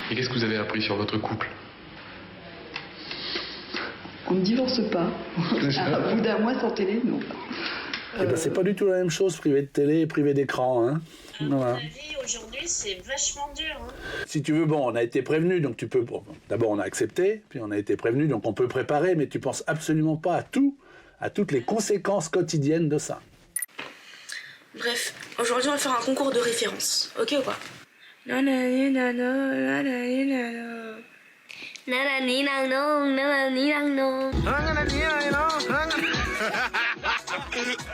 Et qu'est-ce que vous avez appris sur votre couple? On ne divorce pas. À bout d'1 mois sans télé, non. Eh ben, c'est pas du tout la même chose, privé de télé et privé d'écran. Hein. La vie aujourd'hui, c'est vachement dur. Hein. Si tu veux, on a été prévenu, donc tu peux... Bon, d'abord, on a accepté, puis on a été prévenu, donc on peut préparer, mais tu penses absolument pas à tout, à toutes les conséquences quotidiennes de ça. Bref, aujourd'hui, on va faire un concours de référence. Ok ou pas? Nanani nano, nanani nano. Nanani nano, nanani nano.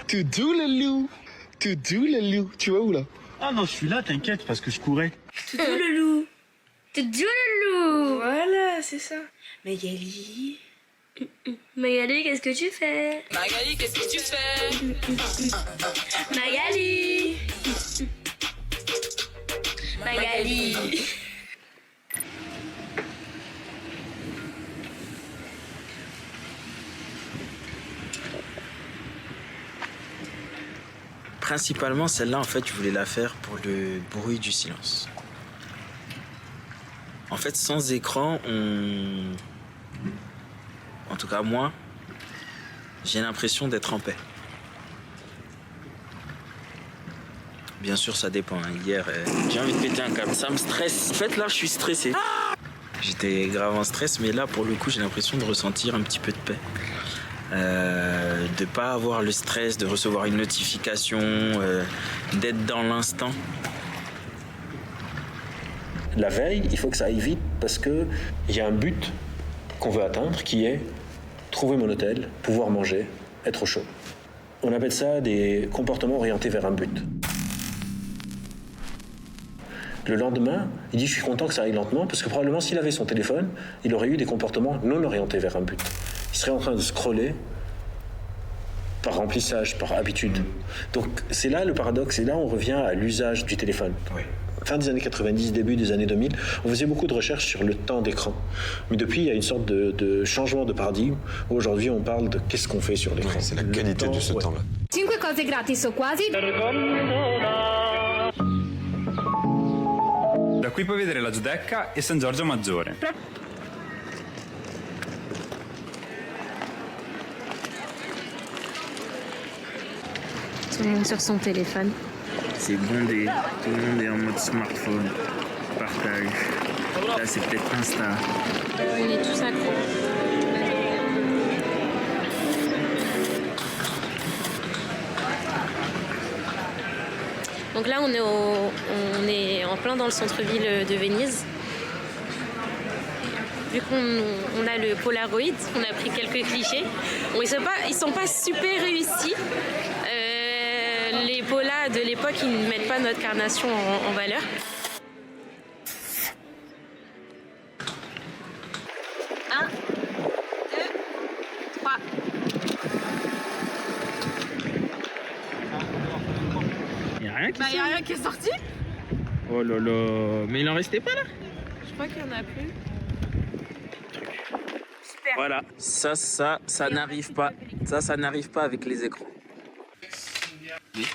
Toudou le loup, tu vas où là? Ah non, je suis là, t'inquiète, parce que je courais. Toudou le loup. Toudou le loup. Voilà, c'est ça. Magali. Magali, qu'est-ce que tu fais? Magali, qu'est-ce que tu fais? Magali. Magali. Principalement, celle-là, en fait, je voulais la faire pour le bruit du silence. En fait, sans écran, en tout cas, moi, j'ai l'impression d'être en paix. Bien sûr, ça dépend. Hier, j'ai envie de péter un câble. Ça me stresse. En fait, là, je suis stressé. J'étais grave en stress, mais là, pour le coup, j'ai l'impression de ressentir un petit peu de paix. De pas avoir le stress de recevoir une notification, d'être dans l'instant. La veille, il faut que ça aille vite parce qu'il y a un but qu'on veut atteindre qui est trouver mon hôtel, pouvoir manger, être au chaud. On appelle ça des comportements orientés vers un but. Le lendemain, il dit « je suis content que ça aille lentement » parce que probablement s'il avait son téléphone, il aurait eu des comportements non orientés vers un but. Il serait en train de scroller par remplissage, par habitude. Donc c'est là le paradoxe, et là on revient à l'usage du téléphone. Oui. fin des années 90, début des années 2000, on faisait beaucoup de recherches sur le temps d'écran. Mais depuis, il y a une sorte de changement de paradigme. Aujourd'hui, on parle de qu'est-ce qu'on fait sur l'écran. C'est la qualité de ce temps-là. 5 cose gratis o quasi. Da qui puoi vedere la Giudecca e San Giorgio Maggiore. Tout le monde sur son téléphone. C'est bondé, tout le monde est en mode smartphone, partage. Là, c'est peut-être Insta. On est tous accros. Donc là, on est en plein dans le centre-ville de Venise. Vu qu'on a le Polaroid, on a pris quelques clichés. Bon, ils sont pas super réussis. Les Polas de l'époque, ils ne mettent pas notre carnation en valeur. Un, 2, 3. Y'a rien qui Bah, y a rien qui est sorti. Oh là là, mais il en restait pas là? Je crois qu'il n'y en a plus. Super. Voilà, ça n'arrive pas. Ça n'arrive pas avec les écrans. Oui.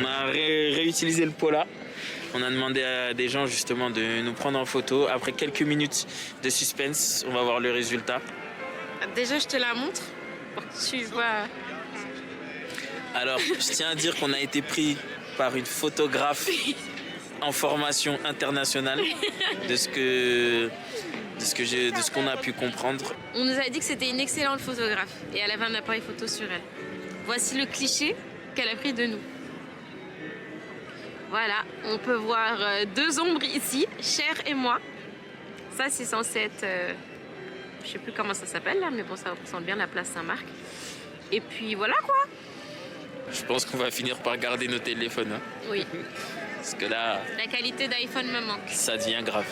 On a réutilisé le Pola. On a demandé à des gens justement de nous prendre en photo. Après quelques minutes de suspense, on va voir le résultat. Déjà, je te la montre pour que tu vois. Alors, je tiens à dire qu'on a été pris par une photographe en formation internationale de ce qu'on a pu comprendre. On nous a dit que c'était une excellente photographe et elle avait un appareil photo sur elle. Voici le cliché qu'elle a pris de nous. Voilà, on peut voir 2 ombres ici, Cher et moi. Ça, c'est censé être... je sais plus comment ça s'appelle là, mais bon, ça représente bien la place Saint-Marc. Et puis voilà quoi. Je pense qu'on va finir par garder nos téléphones. Hein. Oui. Parce que là... La qualité d'iPhone me manque. Ça devient grave.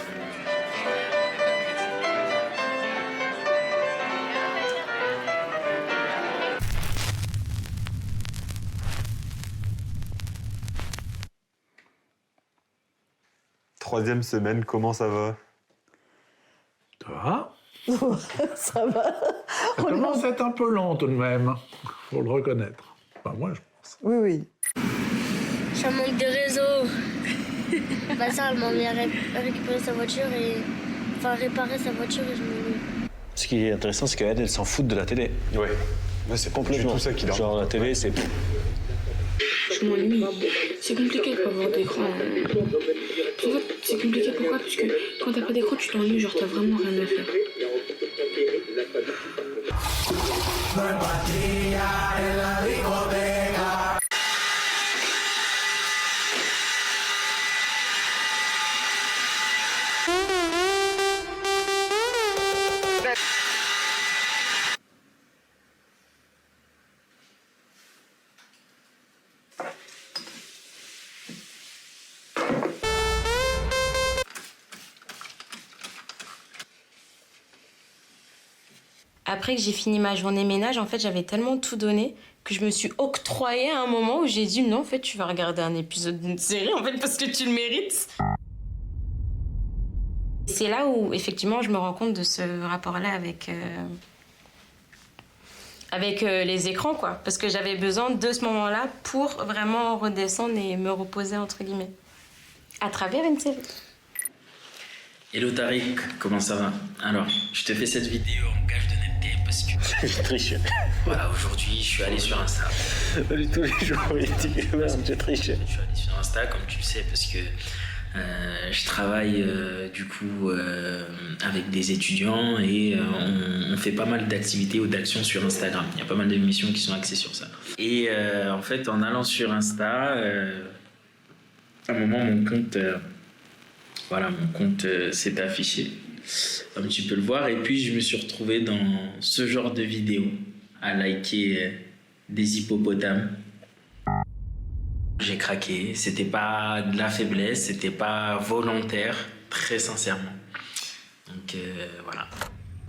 Troisième semaine, comment ça va? Ça va? Ça va. Ça commence à être un peu lent tout de même, faut le reconnaître. Enfin, moi, je pense. Oui, oui. Ça manque de réseau. Bah ça, elle m'a mis à récupérer sa voiture et... Enfin, réparer sa voiture et je me... Ce qui est intéressant, c'est qu'elle s'en fout de la télé. Ouais. C'est complètement ça qui dort. Genre, la télé, c'est... Je m'ennuie. C'est compliqué de pas avoir d'écran. En fait, c'est compliqué pourquoi? Parce que quand t'as pas d'écran, tu t'ennuies, genre t'as vraiment rien à faire. Après que j'ai fini ma journée ménage, en fait, j'avais tellement tout donné que je me suis octroyée à un moment où j'ai dit non, en fait, tu vas regarder un épisode d'une série, en fait, parce que tu le mérites. C'est là où, effectivement, je me rends compte de ce rapport-là avec les écrans, quoi. Parce que j'avais besoin de ce moment-là pour vraiment redescendre et me reposer, entre guillemets, à travers une série. Hello Tariq, comment ça va? Alors, je te fais cette vidéo en gage d'honnêteté parce que... J'ai triché. Voilà, aujourd'hui, je suis allé sur Insta. Tous les jours, il dit que merde, j'ai triché. Je suis allé sur Insta, comme tu le sais, parce que je travaille du coup avec des étudiants et on fait pas mal d'activités ou d'actions sur Instagram. Il y a pas mal d'émissions qui sont axées sur ça. Et en fait, en allant sur Insta, à un moment, mon compte... Voilà, mon compte s'est affiché, comme tu peux le voir. Et puis, je me suis retrouvé dans ce genre de vidéos, à liker des hippopotames. J'ai craqué. C'était pas de la faiblesse, c'était pas volontaire, très sincèrement. Donc, voilà.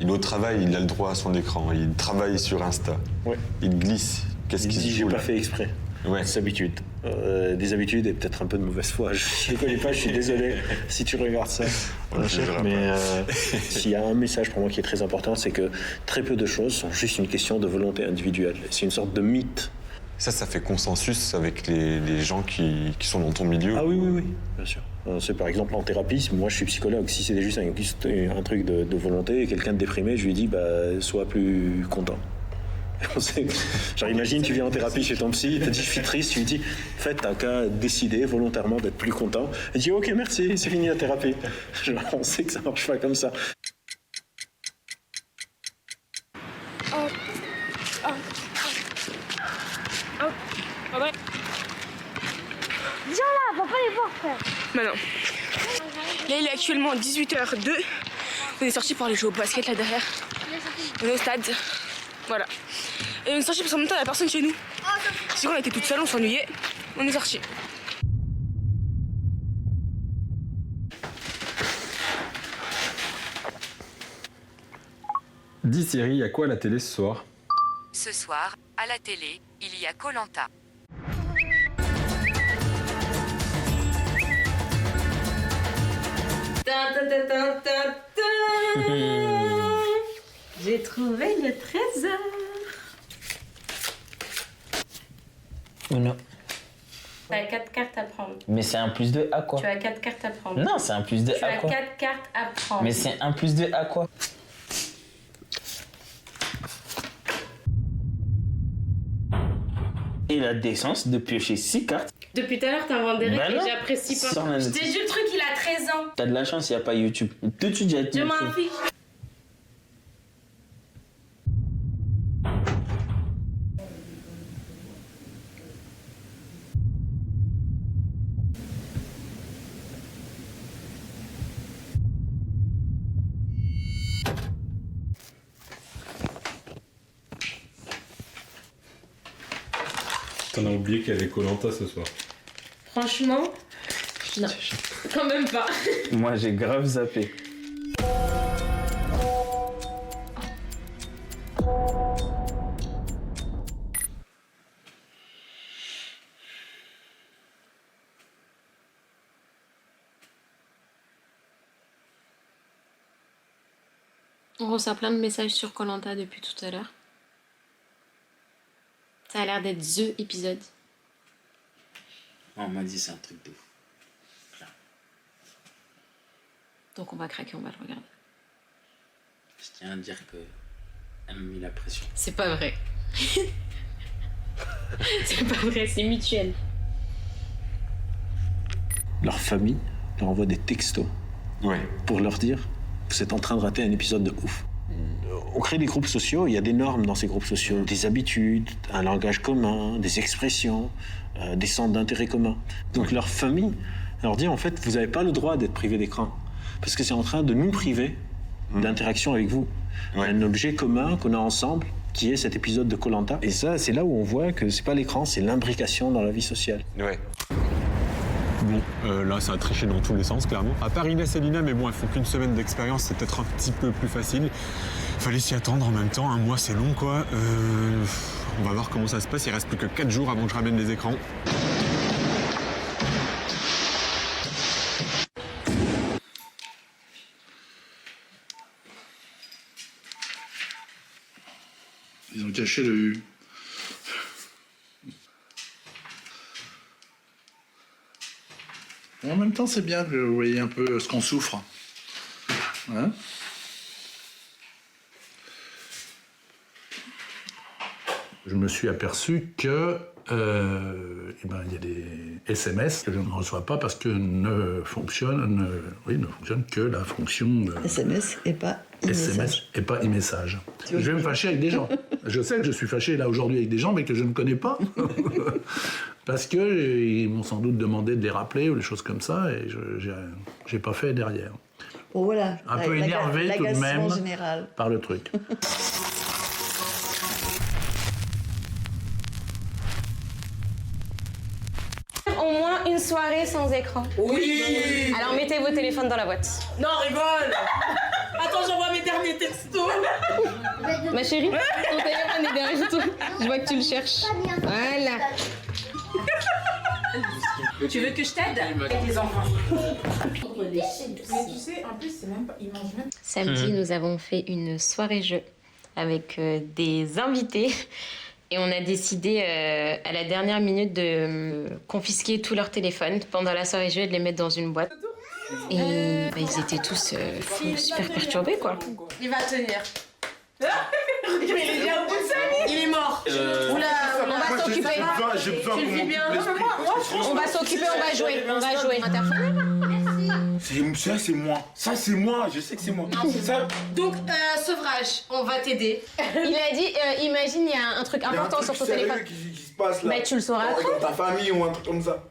Il est au travail, il a le droit à son écran. Il travaille sur Insta. Ouais. Il glisse. Qu'est-ce qu'il se dit, j'ai fout, pas là? fait exprès. Ouais. Des habitudes. Des habitudes et peut-être un peu de mauvaise foi. Je ne connais pas, je suis désolé si tu regardes ça. Ouais, Mais s'il y a un message pour moi qui est très important, c'est que très peu de choses sont juste une question de volonté individuelle. C'est une sorte de mythe. Ça fait consensus avec les gens qui sont dans ton milieu? Ah oui, bien sûr. C'est par exemple en thérapie, moi je suis psychologue, si c'était juste un truc de volonté et quelqu'un de déprimé, je lui dis sois plus content. Genre imagine tu viens en thérapie chez ton psy, il te dit je suis triste, tu lui dis en fait t'as qu'à décider volontairement d'être plus content. Il dit ok merci, c'est fini la thérapie. Genre, on sait que ça marche pas comme ça. Viens là, va pas les voir, frère. Bah non. Là, il est actuellement 18h02. On est sorti pour aller jouer au basket là derrière. On est au stade. Voilà. Et on est sorti parce qu'en même temps, il n'y a personne chez nous. Si on était toute seule, on s'ennuyait. On est sorti. Dis Siri, il y a quoi à la télé ce soir? Ce soir, à la télé, il y a Koh-Lanta. J'ai trouvé le trésor. Ou non? Tu as 4 cartes à prendre. Mais c'est un plus 2 à quoi? Tu as 4 cartes à prendre. Non, c'est un plus 2 tu à as quoi? 4 cartes à prendre. Mais c'est un plus 2 à quoi? Et la décence de piocher 6 cartes. Depuis tout à l'heure, t'inventes des règles et j'apprécie pas. Sans la Je notice. t'ai dit le truc, il a 13 ans. T'as de la chance, il n'y a pas YouTube. Tout de suite, j'ai Je m'en fiche. T'en as oublié qu'il y avait Koh-Lanta ce soir. Franchement, non. Quand même pas. Moi, j'ai grave zappé. On reçoit plein de messages sur Koh-Lanta depuis tout à l'heure. Ça a l'air d'être THE épisode. On m'a dit c'est un truc de ouf. Donc on va craquer, on va le regarder. Je tiens à dire que elle m'a mis la pression. C'est pas vrai. C'est pas vrai, c'est mutuel. Leur famille leur envoie des textos pour leur dire vous êtes en train de rater un épisode de ouf. On crée des groupes sociaux, il y a des normes dans ces groupes sociaux, des habitudes, un langage commun, des expressions, des centres d'intérêt commun. Donc leur famille leur dit en fait vous n'avez pas le droit d'être privé d'écran parce que c'est en train de nous priver d'interaction avec vous. Un objet commun qu'on a ensemble qui est cet épisode de Koh-Lanta. Et ça, c'est là où on voit que c'est pas l'écran, c'est l'imbrication dans la vie sociale. Ouais. Bon, là, ça a triché dans tous les sens, clairement. À part Inès et Lina, mais bon, elles font qu'une semaine d'expérience, c'est peut-être un petit peu plus facile. Fallait s'y attendre en même temps, un mois, c'est long, quoi. On va voir comment ça se passe. Il reste plus que 4 jours avant que je ramène les écrans. Ils ont caché le U. En même temps, c'est bien que vous voyez un peu ce qu'on souffre. Hein? Je me suis aperçu que il y a des SMS que je ne reçois pas parce que ne fonctionne que la fonction SMS et pas SMS et pas e-message. Je vais me fâcher avec des gens. Je sais que je suis fâché là aujourd'hui avec des gens, mais que je ne connais pas. Parce qu'ils m'ont sans doute demandé de les rappeler ou des choses comme ça, et j'ai pas fait derrière. Bon voilà. Un peu énervé tout de même général. par le truc. Au moins une soirée sans écran. Oui. Alors mettez vos téléphones dans la boîte. Non, rigole. Attends, j'envoie mes derniers textos. Ma chérie, ton téléphone est derrière toi. Je vois que tu le cherches. Voilà. Tu veux que je t'aide avec les enfants? Mais tu sais, en plus, c'est même pas. Ils mangent même. Samedi, nous avons fait une soirée jeu avec des invités. Et on a décidé à la dernière minute de confisquer tous leurs téléphones pendant la soirée jeu et de les mettre dans une boîte. Et bah, ils étaient tous super perturbés, quoi. Il va tenir. Il est mort. Oula, on va s'occuper. J'ai besoin Tu le vis bien. On va s'occuper, on va jouer. On va jouer. Ça, c'est moi. Ça, c'est moi. Je sais que c'est moi. Ça. Donc, sevrage, on va t'aider. Il a dit, imagine, il y a un truc important sur ton téléphone. Qui se passe là. Mais tu le sauras après. Dans ta famille ou un truc comme ça.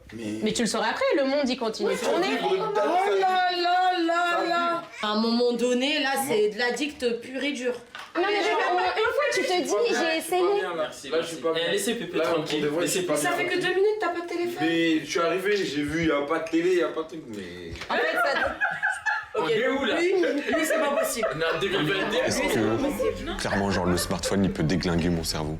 Mais tu le sauras après, le monde il continue de tourner. Oh là là là là. À un moment donné, là, c'est de l'addict pur et dur. Non mais une fois tu te dis, j'ai essayé. Merci. Là, je suis pas bien. Laissez Pépé tranquille. Laissez pas Ça fait que 2 minutes, t'as pas de téléphone. Mais je suis arrivé, j'ai vu, il n'y a pas de télé, il n'y a pas de truc, mais. En fait, ça. On est où là? Lui, c'est pas possible. On est en 2022. Est-ce que, clairement, genre, le smartphone, il peut déglinguer mon cerveau?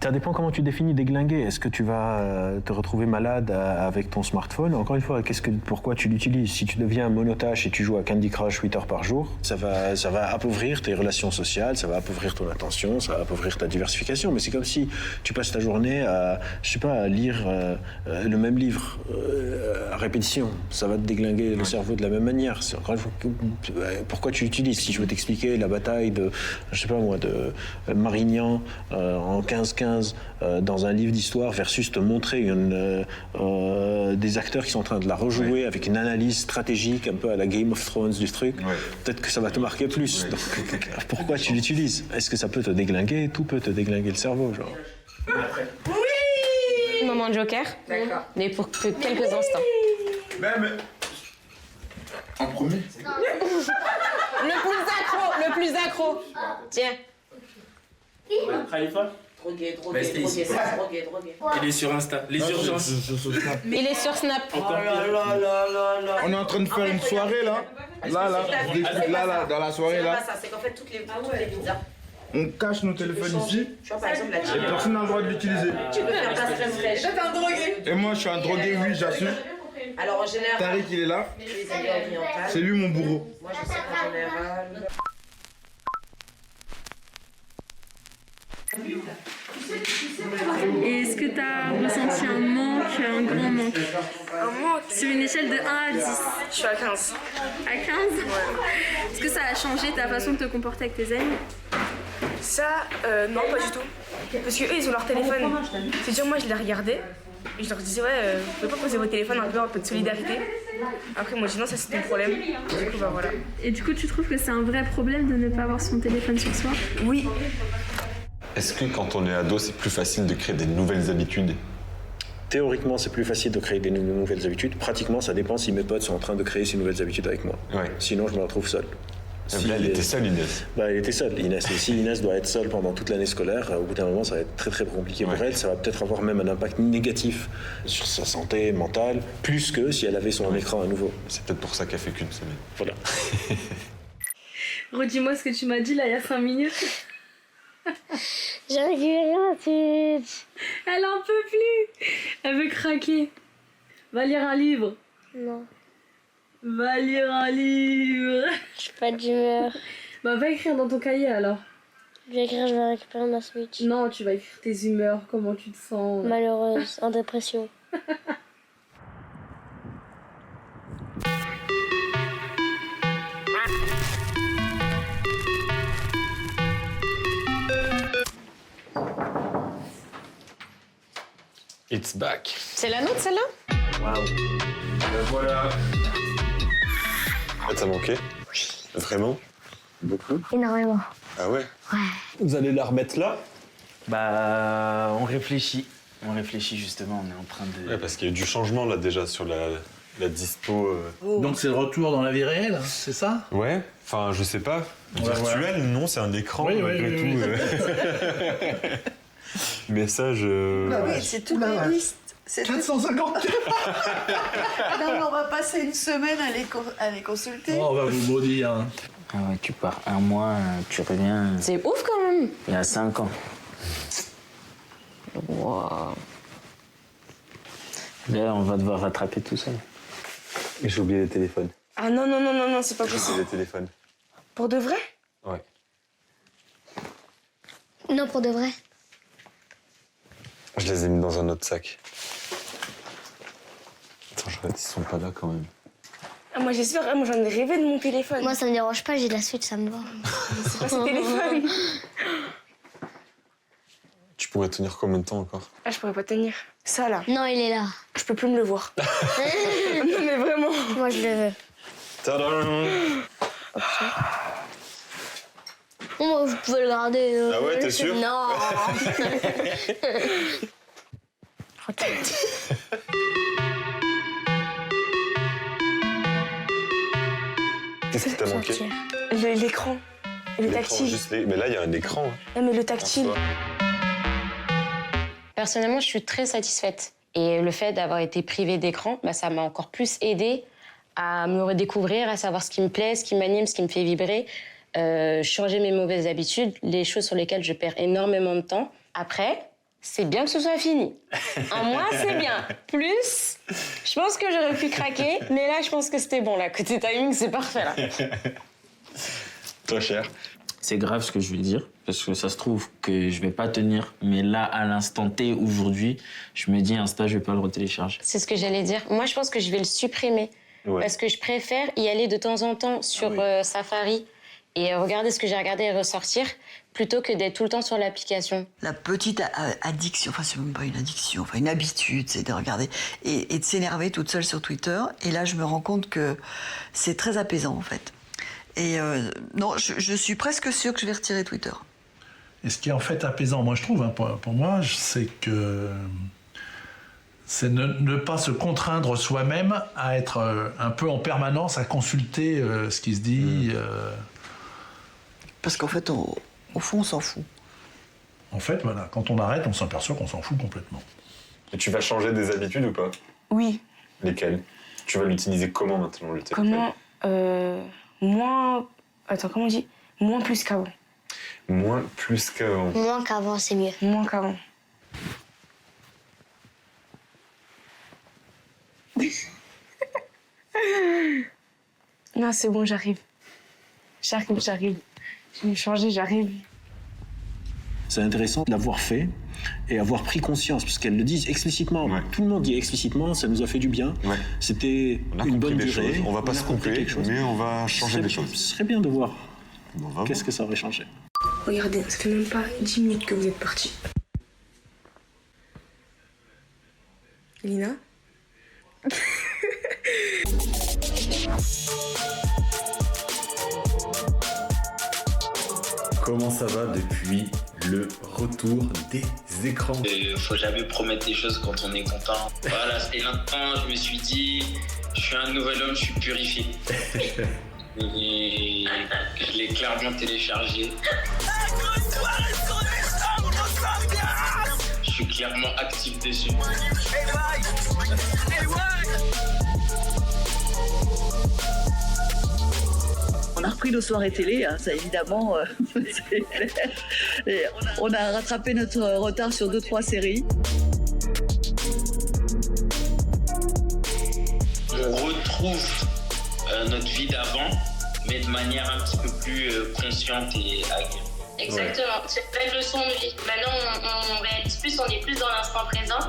Ça dépend comment tu définis déglinguer. Est-ce que tu vas te retrouver malade avec ton smartphone? Encore une fois, pourquoi tu l'utilises? Si tu deviens monotache et tu joues à Candy Crush 8 heures par jour, ça va appauvrir tes relations sociales, ça va appauvrir ton attention, ça va appauvrir ta diversification. Mais c'est comme si tu passes ta journée à, je sais pas, à lire le même livre à répétition. Ça va te déglinguer le cerveau de la même manière. Encore une fois, pourquoi tu l'utilises? Si je veux t'expliquer la bataille de, je sais pas moi, de Marignan en 15-15 dans un livre d'histoire versus te montrer des acteurs qui sont en train de la rejouer avec une analyse stratégique un peu à la Game of Thrones du truc, peut-être que ça va te marquer plus. Donc, pourquoi tu l'utilises? Est-ce que ça peut te déglinguer? Tout peut te déglinguer le cerveau, genre. Oui. Moment joker. D'accord. Mais pour que quelques instants. Même. En premier. Le plus accro. Tiens. Khalifa? Drogué, Il est sur Insta. Les urgences. Il est sur Snap. On est en train de faire une soirée là. Là, dans la soirée là. C'est qu'en fait, toutes les pizzas. On cache nos téléphones ici. Tu vois, par exemple, la Et personne n'a le droit de l'utiliser. Tu peux faire passe crème fraîche. T'es un drogué. Et moi, je suis un drogué, oui, j'assume. Alors, en général. Tariq, il est là. C'est lui mon bourreau. Moi, je sais qu'en général. Et est-ce que tu as ressenti un manque, un grand manque? Un manque? Sur une échelle de 1 à 10. Je suis à 15. À 15? Ouais. Est-ce que ça a changé ta façon de te comporter avec tes amis? Ça, non, pas du tout. Parce qu'eux, ils ont leur téléphone. C'est-à-dire, moi, je les regardais. Et je leur disais, ouais, vous pouvez pas poser vos téléphones, un peu de solidarité. Après, moi, je dis non, ça c'est ton problème. Du coup, bah voilà. Et du coup, tu trouves que c'est un vrai problème de ne pas avoir son téléphone sur soi? Oui. Est-ce que quand on est ado, c'est plus facile de créer des nouvelles habitudes? Théoriquement, c'est plus facile de créer des nouvelles habitudes. Pratiquement, ça dépend si mes potes sont en train de créer ces nouvelles habitudes avec moi. Ouais. Sinon, je me retrouve seul. Si là, elle était seule, Inès. Bah, elle était seule, Inès. Et si Inès doit être seule pendant toute l'année scolaire, au bout d'un moment, ça va être très très compliqué pour elle. Ça va peut-être avoir même un impact négatif sur sa santé mentale, plus que si elle avait son écran à nouveau. C'est peut-être pour ça qu'elle fait qu'une semaine. Voilà. Redis-moi ce que tu m'as dit là il y a 5 minutes. J'arrive rien, Elle en peut plus. Elle veut craquer. Va lire un livre. Non. Va lire un livre. Je suis pas d'humeur. Bah va écrire dans ton cahier alors. Je vais écrire, je vais récupérer ma Switch. Non, tu vas écrire tes humeurs, comment tu te sens. Malheureuse, en dépression. It's back. C'est la nôtre, celle-là? Waouh. Voilà. Ça manquait? Oui. Vraiment? Beaucoup? Énormément. Ah ouais? Ouais. Vous allez la remettre là? Bah, on réfléchit. On réfléchit justement, on est en train de... Ouais, parce qu'il y a eu du changement là déjà sur la dispo. Donc c'est le retour dans la vie réelle, c'est ça? Ouais, enfin je sais pas. Virtuel, non, c'est un écran oui, malgré tout. Message. Bah oui, c'est toute la liste. 450. Non, mais on va passer une semaine à les consulter. Oh, on va vous maudire. Ah ouais, tu pars un mois, tu reviens. C'est ouf quand même. Il y a 5 ans. Wow. Là, on va devoir rattraper tout ça. Et j'ai oublié les téléphones. Ah non, non, non, non, non, c'est pas J'ai possible. oublié les téléphones. Pour de vrai? Ouais. Non, pour de vrai. Je les ai mis dans un autre sac. Attends, je regarde, ils sont pas là quand même. Ah, moi j'espère, moi j'en ai rêvé de mon téléphone. Moi, ça me dérange pas, j'ai de la suite, ça me va. C'est pas ce téléphone. Tu pourrais tenir combien de temps encore? Ah, je pourrais pas tenir. Ça là. Non, il est là. Je peux plus me le voir. Non, mais vraiment. Moi, je le veux. Tadam! Moi, vous pouvez le garder. Ah ouais, t'es sûr? Non. Qu'est-ce qui t'a manqué? L'écran. Le tactile. Juste mais là, il y a un écran. Non, mais le tactile. Personnellement, je suis très satisfaite. Et le fait d'avoir été privée d'écran, bah, ça m'a encore plus aidée à me redécouvrir, à savoir ce qui me plaît, ce qui m'anime, ce qui me fait vibrer, changer mes mauvaises habitudes, les choses sur lesquelles je perds énormément de temps. Après, c'est bien que ce soit fini. Un mois, c'est bien. Plus, je pense que j'aurais pu craquer, mais là, je pense que c'était bon. Là, côté timing, c'est parfait, là. Toi, cher. C'est grave ce que je vais dire, parce que ça se trouve que je vais pas tenir. Mais là, à l'instant T, aujourd'hui, je me dis, Insta, je vais pas le retélécharger. C'est ce que j'allais dire. Moi, je pense que je vais le supprimer. Ouais. Parce que je préfère y aller de temps en temps sur Safari et regarder ce que j'ai regardé et ressortir, plutôt que d'être tout le temps sur l'application. La petite addiction, enfin c'est même pas une addiction, enfin une habitude, c'est de regarder et de s'énerver toute seule sur Twitter. Et là, je me rends compte que c'est très apaisant en fait. Et non, je suis presque sûre que je vais retirer Twitter. Et ce qui est en fait apaisant, moi je trouve, hein, pour moi, c'est que c'est ne pas se contraindre soi-même à être un peu en permanence à consulter ce qui se dit. Parce qu'en fait, au fond, on s'en fout. En fait, voilà, quand on arrête, on s'aperçoit qu'on s'en fout complètement. Et tu vas changer des habitudes ou pas? Oui. Lesquelles? Tu vas l'utiliser comment maintenant, le téléphone? Comment moins... Attends, comment on dit? Moins plus qu'avant. Moins plus qu'avant. Moins qu'avant, c'est mieux. Moins qu'avant. Non, c'est bon, j'arrive. J'arrive. Je vais changer, j'arrive. C'est intéressant de l'avoir fait et avoir pris conscience, parce qu'elles le disent explicitement. Ouais. Tout le monde dit explicitement, ça nous a fait du bien. Ouais. C'était une bonne durée. On va pas se couper, mais on va changer des choses. Ce serait bien de voir qu'est-ce que ça aurait changé. Regardez, ça fait même pas 10 minutes que vous êtes partis. Lina? Comment ça va depuis le retour des écrans? Faut jamais promettre des choses quand on est content. Voilà, et maintenant je me suis dit, je suis un nouvel homme, je suis purifié. Et je l'ai clairement téléchargé. Je suis clairement actif dessus. On a repris nos soirées télé, hein, ça évidemment, c'est clair. Et on a rattrapé notre retard sur 2-3 séries. On retrouve notre vie d'avant, mais de manière un petit peu plus consciente et agréable. Exactement, c'est une belle leçon de vie. Maintenant, on réalise plus, on est plus dans l'instant présent.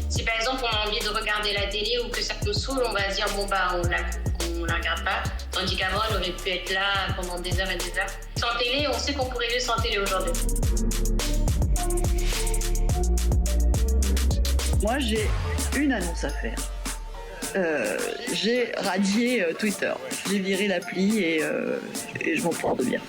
Si par exemple on a envie de regarder la télé ou que ça nous saoule, on va se dire bon bah on la regarde pas. Tandis qu'avant, elle aurait pu être là pendant des heures et des heures. Sans télé, on sait qu'on pourrait vivre sans télé aujourd'hui. Moi, j'ai une annonce à faire. J'ai radié Twitter. J'ai viré l'appli et je m'en porte bien.